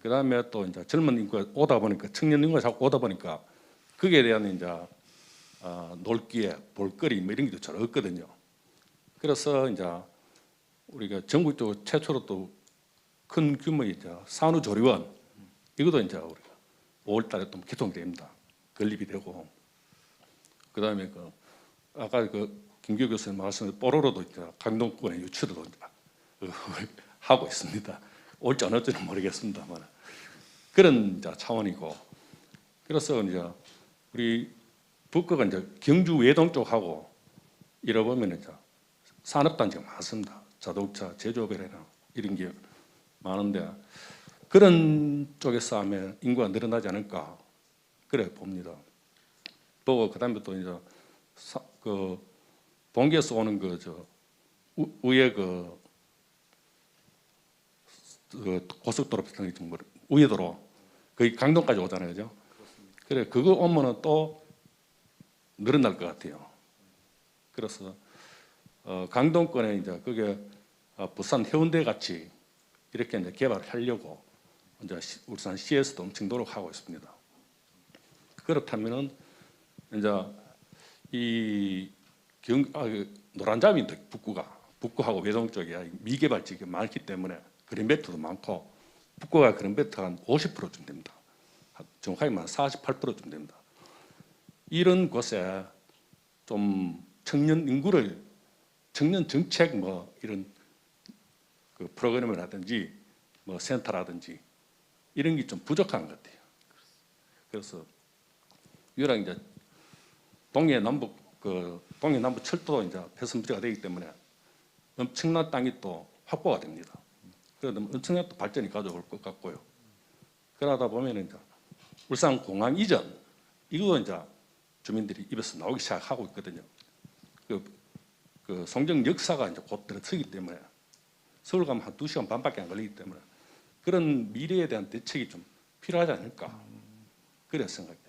그다음에 또 이제 젊은 인구가 오다 보니까 청년 인구가 자꾸 오다 보니까 거기에 대한 이제 놀기에 볼거리 뭐 이런 게 잘 없거든요. 그래서 이제 우리가 전국적으로 최초로 또 큰 규모의 이제 산후조리원 이것도 이제 우리가 5월달에 또 개통됩니다. 건립이 되고. 그다음에 그 아까 그 김규 교수님 말씀에 뽀로로도 이제 강동권의 유치도 하고 있습니다. 올지 안 올지는 모르겠습니다만 그런 이제 차원이고. 그래서 이제 우리 북구가 이제 경주 외동 쪽하고 이러 보면 이제 산업단지가 많습니다. 자동차 제조업이나 이런 게 많은데 그런 쪽에서 하면 인구가 늘어나지 않을까 그래 봅니다. 보고 그다음에 또 이제 그 동계에서 오는 그 저 우회 그 고속도로 비슷한 게 좀 우회도로 거의 강동까지 오잖아요, 그죠? 그래 그거 오면은 또 늘어날 것 같아요. 그래서 강동권에 이제 그게 부산 해운대 같이 이렇게 이제 개발을 하려고 이제 울산 시에서도 엄청 노력하고 있습니다. 그렇다면은 이제 이 노란잠이 북구하고 외동 쪽에 미개발 지역이 많기 때문에 그린벨트도 많고 북구가 그린벨트가 한 50%쯤 됩니다. 정확하게 말하면 48%쯤 됩니다. 이런 곳에 좀 청년 인구를 청년 정책 뭐 이런 그 프로그램이라든지 뭐 센터라든지 이런 게 좀 부족한 것 같아요. 그래서 유일하게 이제 동해남북 철도도 이제 폐선 문제가 되기 때문에 엄청난 땅이 또 확보가 됩니다. 그러다 엄청난 또 발전이 가져올 것 같고요. 그러다 보면 이제 울산 공항 이전 이거 이제 주민들이 입에서 나오기 시작하고 있거든요. 그 송정 역사가 이제 곧 들어서기 때문에 서울 가면 한 2시간 반밖에 안 걸리기 때문에 그런 미래에 대한 대책이 좀 필요하지 않을까 그래 생각합니다.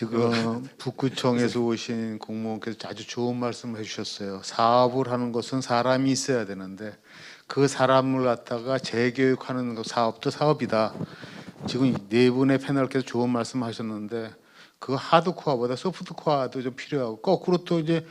지금 북구청에서 오신 공무원께서 아주 좋은 말씀을 해주셨어요. 사업을 하는 것은 사람이 있어야 되는데 그 사람을 갖다가 재교육하는 그 사업도 사업이다. 지금 네 분의 패널께서 좋은 말씀하셨는데 그 하드코어보다 소프트코어도 좀 필요하고 거꾸로 또 이제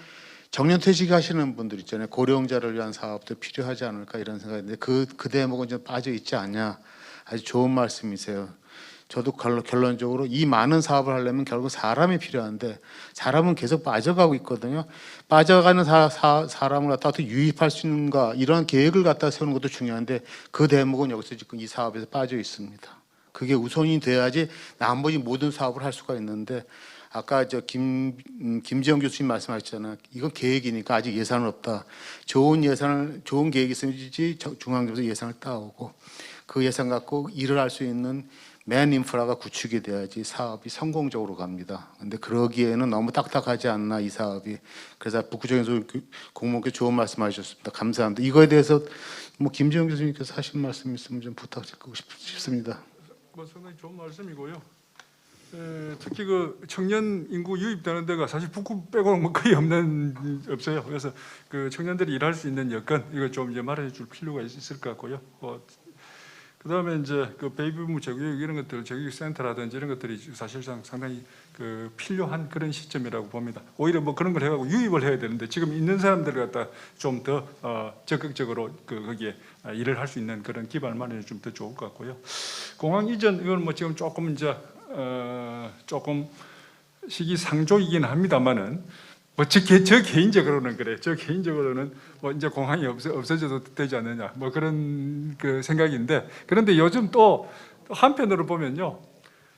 정년퇴직하시는 분들 있잖아요. 고령자를 위한 사업도 필요하지 않을까 이런 생각인데 그 대목은 좀 빠져 있지 않냐. 아주 좋은 말씀이세요. 저도 결론적으로 이 많은 사업을 하려면 결국 사람이 필요한데 사람은 계속 빠져가고 있거든요. 빠져가는 사람을 갖다 어떻게 유입할 수 있는가 이런 계획을 갖다 세우는 것도 중요한데 그 대목은 여기서 지금 이 사업에서 빠져 있습니다. 그게 우선이 돼야지 나머지 모든 사업을 할 수가 있는데 아까 김지영 교수님 말씀하셨잖아요. 이건 계획이니까 아직 예산은 없다. 좋은 계획이 있어야지 중앙정부에서 예산을 따오고 그 예산 갖고 일을 할 수 있는 맨 인프라가 구축이 돼야지 사업이 성공적으로 갑니다. 근데 그러기에는 너무 딱딱하지 않나 이 사업이. 그래서 북구청에서 공무원께 좋은 말씀하셨습니다. 감사합니다. 이거에 대해서 뭐 김지영 교수님께서 하신 말씀 있으면 좀 부탁드리고 싶습니다. 뭐 상당히 좋은 말씀이고요. 특히 그 청년 인구 유입되는 데가 사실 북구 빼고는 뭐 거의 없어요. 그래서 그 청년들이 일할 수 있는 여건 이거 좀 이제 마련해 줄 필요가 있을 것 같고요. 그다음에 이제 그 베이비붐 재교육 이런 것들 재교육 센터라든지 이런 것들이 사실상 상당히 그 필요한 그런 시점이라고 봅니다. 오히려 뭐 그런 걸 해가지고 유입을 해야 되는데 지금 있는 사람들 갖다 좀 더 적극적으로 거기에 일을 할 수 있는 그런 기반을 마련해 주면 더 좋을 것 같고요. 공항 이전 이건 뭐 지금 조금 이제 조금 시기상조이긴 합니다만은 뭐 저 개인적으로는 그래. 저 개인적으로는 뭐 이제 공항이 없어져도 되지 않느냐 뭐 그런 그 생각인데 그런데 요즘 또 한편으로 보면요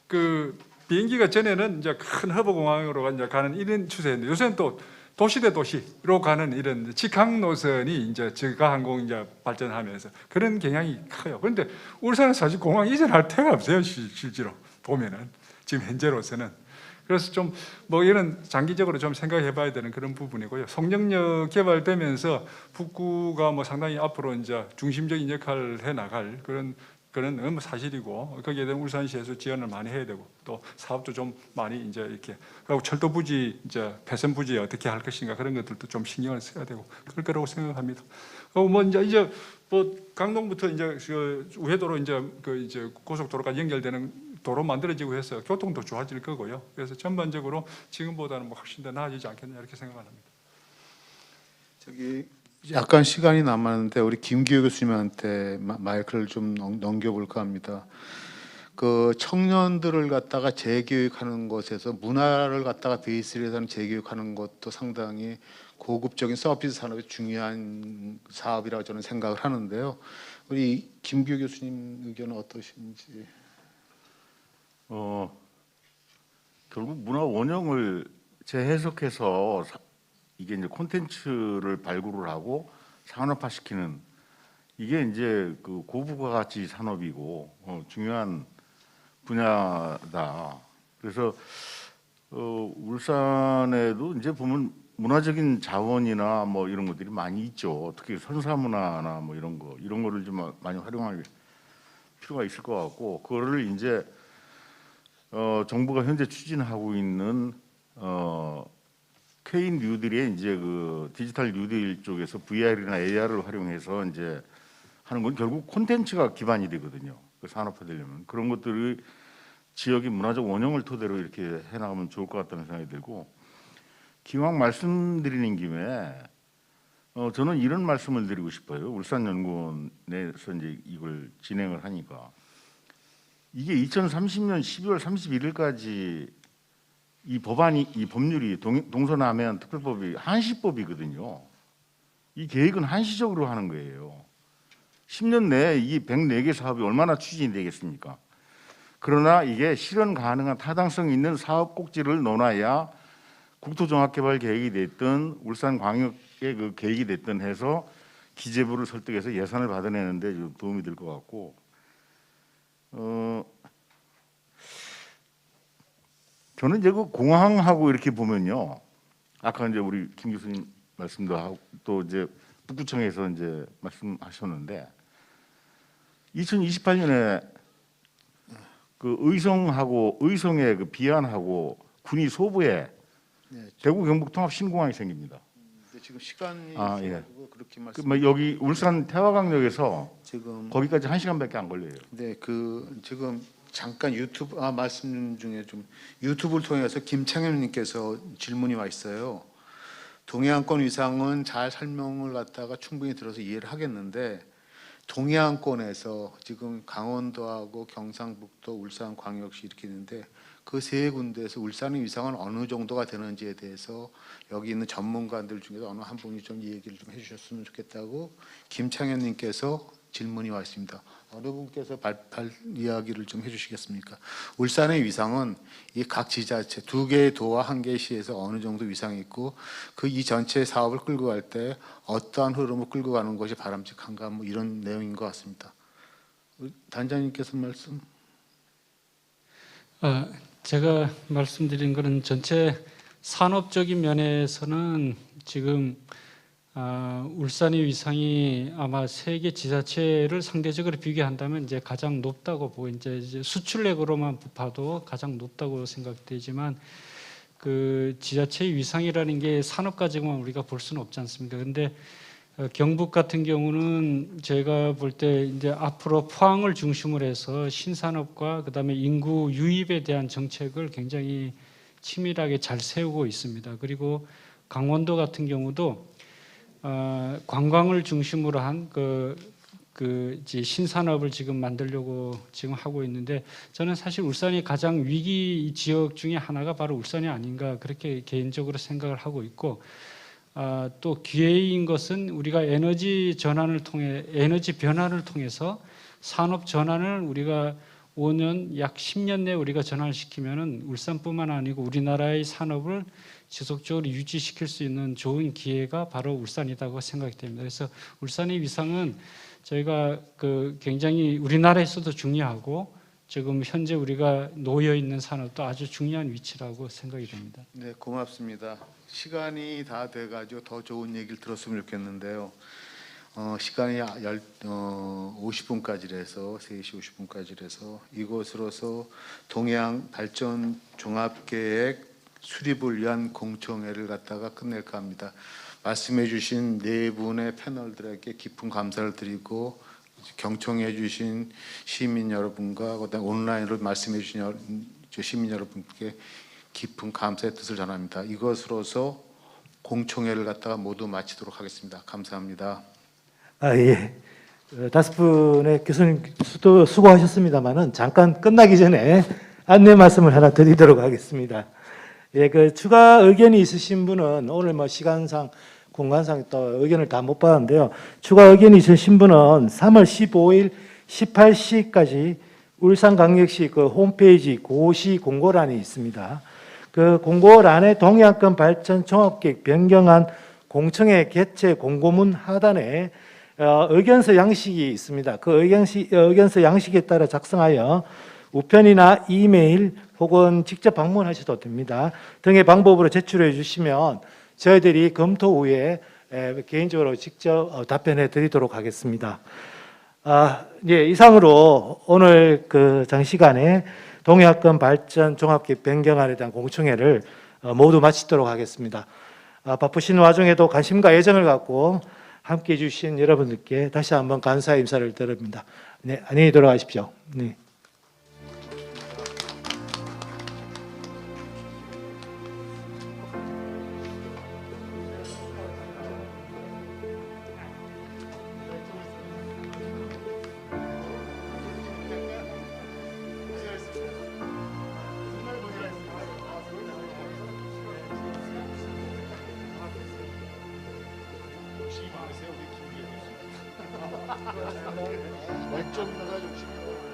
그 비행기가 전에는 이제 큰 허브 공항으로 이제 가는 이런 추세인데 요새는 또 도시 대 도시로 가는 이런 직항 노선이 이제 저가 항공 이제 발전하면서 그런 경향이 커요. 그런데 울산은 사실 공항 이전할 데가 없어요. 실제로 보면은 지금 현재로서는. 그래서 좀 뭐 이런 장기적으로 좀 생각해봐야 되는 그런 부분이고요. 송정역 개발되면서 북구가 뭐 상당히 앞으로 이제 중심적인 역할을 해 나갈 그런 사실이고 거기에 대한 울산시에서 지원을 많이 해야 되고 또 사업도 좀 많이 이제 이렇게 그리고 철도 부지 이제 폐선 부지 어떻게 할 것인가 그런 것들도 좀 신경을 써야 되고 그럴 거라고 생각합니다. 뭐 이제 뭐 강동부터 이제 그 우회도로 이제 그 이제 고속도로까지 연결되는 도로 만들어지고 해서 교통도 좋아질 거고요. 그래서 전반적으로 지금보다는 뭐 훨씬 더 나아지지 않겠냐 이렇게 생각을 합니다. 저기 약간 시간이 남았는데 우리 김기호 교수님한테 마이크를 좀 넘겨볼까 합니다. 그 청년들을 갖다가 재교육하는 것에서 문화를 갖다가 베이스로 해서 재교육하는 것도 상당히 고급적인 서비스 산업의 중요한 사업이라고 저는 생각을 하는데요. 우리 김기호 교수님 의견은 어떠신지? 결국 문화 원형을 재해석해서 이게 이제 콘텐츠를 발굴을 하고 산업화시키는 이게 이제 그 고부가가치 산업이고 중요한 분야다. 그래서 울산에도 이제 보면 문화적인 자원이나 뭐 이런 것들이 많이 있죠. 특히 선사문화나 뭐 이런 거를 좀 많이 활용할 필요가 있을 것 같고 그거를 이제 정부가 현재 추진하고 있는 K 뉴딜의 이제 그 디지털 뉴딜 쪽에서 VR이나 AR을 활용해서 이제 하는 건 결국 콘텐츠가 기반이 되거든요. 그 산업화되려면 그런 것들이 지역의 문화적 원형을 토대로 이렇게 해나가면 좋을 것 같다는 생각이 들고 기왕 말씀드리는 김에 저는 이런 말씀을 드리고 싶어요. 울산연구원에서 이제 이걸 진행을 하니까 이게 2030년 12월 31일까지 이 법률이 동서남해안 특별법이 한시법이거든요. 이 계획은 한시적으로 하는 거예요. 10년 내에 이 104개 사업이 얼마나 추진이 되겠습니까? 그러나 이게 실현 가능한 타당성 있는 사업 꼭지를 논하야 국토종합개발 계획이 됐든 울산광역의 그 계획이 됐든 해서 기재부를 설득해서 예산을 받아내는데 좀 도움이 될 것 같고 저는 이제 그 공항하고 이렇게 보면요. 아까 이제 우리 김 교수님 말씀도 하고 또 이제 북구청에서 이제 말씀하셨는데 2028년에 그 의성의 그 비안하고 군이 소부에 네, 대구 경북 통합 신공항이 생깁니다. 근데 지금 시간이 아, 예. 있어가지고 그렇게 그 말씀. 뭐 여기 울산 태화강역에서 지금 거기까지 1시간밖에 안 걸려요. 네, 지금 잠깐 말씀 중에 좀 유튜브를 통해서 김창현님께서 질문이 와 있어요. 동해안권 위상은 잘 설명을 갖다가 충분히 들어서 이해를 하겠는데 동해안권에서 지금 강원도하고 경상북도, 울산광역시 이렇게 있는데 그 세 군데에서 울산의 위상은 어느 정도가 되는지에 대해서 여기 있는 전문가들 중에서 어느 한 분이 좀 얘기를 좀 해주셨으면 좋겠다고 김창현님께서 질문이 와 있습니다. 어느 분께서 이야기를 좀 해주시겠습니까? 울산의 위상은 이 각 지자체 2개의 도와 1개의 시에서 어느 정도 위상이 있고 그 이 전체 사업을 끌고 갈 때 어떠한 흐름을 끌고 가는 것이 바람직한가 뭐 이런 내용인 것 같습니다. 단장님께서 말씀. 제가 말씀드린 것은 전체 산업적인 면에서는 지금 울산의 위상이 아마 세계 지자체를 상대적으로 비교한다면 이제 가장 높다고 보고 이제 수출액으로만 봐도 가장 높다고 생각되지만 그 지자체의 위상이라는 게 산업 가지고만 우리가 볼 수는 없지 않습니까? 근데 경북 같은 경우는 제가 볼 때 이제 앞으로 포항을 중심으로 해서 신산업과 그다음에 인구 유입에 대한 정책을 굉장히 치밀하게 잘 세우고 있습니다. 그리고 강원도 같은 경우도 관광을 중심으로 한 신산업을 지금 만들려고 지금 하고 있는데 저는 사실 울산이 가장 위기 지역 중에 하나가 바로 울산이 아닌가 그렇게 개인적으로 생각을 하고 있고 또 기회인 것은 우리가 에너지 변환을 통해서 산업 전환을 우리가 5년 약 10년 내에 우리가 전환을 시키면은 울산뿐만 아니고 우리나라의 산업을 지속적으로 유지시킬 수 있는 좋은 기회가 바로 울산이라고 생각이 됩니다. 그래서 울산의 위상은 저희가 굉장히 우리나라에서도 중요하고 지금 현재 우리가 놓여 있는 산업도 아주 중요한 위치라고 생각이 됩니다. 네, 고맙습니다. 시간이 다 돼가지고 더 좋은 얘기를 들었으면 좋겠는데요. 시간이 50분까지라서 3시 50분까지라서 이곳으로서 동해안 발전 종합계획 수립을 위한 공청회를 갖다가 끝낼까 합니다. 말씀해주신 네 분의 패널들에게 깊은 감사를 드리고 경청해주신 시민 여러분과 그다음 온라인으로 말씀해주신 시민 여러분께 깊은 감사의 뜻을 전합니다. 이것으로서 공청회를 갖다가 모두 마치도록 하겠습니다. 감사합니다. 예. 5분의 교수님 수고하셨습니다만은 잠깐 끝나기 전에 안내 말씀을 하나 드리도록 하겠습니다. 예, 추가 의견이 있으신 분은 오늘 뭐 시간상, 공간상 또 의견을 다 못 받았는데요. 추가 의견이 있으신 분은 3월 15일 18시까지 울산광역시 홈페이지 고시 공고란이 있습니다. 그 공고란에 동해안권 발전 종합계획 변경안 공청회 개최 공고문 하단에 의견서 양식이 있습니다. 그 의견서 양식에 따라 작성하여 우편이나 이메일 혹은 직접 방문하셔도 됩니다. 등의 방법으로 제출해 주시면 저희들이 검토 후에 개인적으로 직접 답변해 드리도록 하겠습니다. 예, 이상으로 오늘 장시간에 동해안권 발전 종합계획 변경안에 대한 공청회를 모두 마치도록 하겠습니다. 바쁘신 와중에도 관심과 애정을 갖고 함께해 주신 여러분들께 다시 한번 감사의 인사를 드립니다. 네, 안녕히 돌아가십시오. 네. 열정 나가지고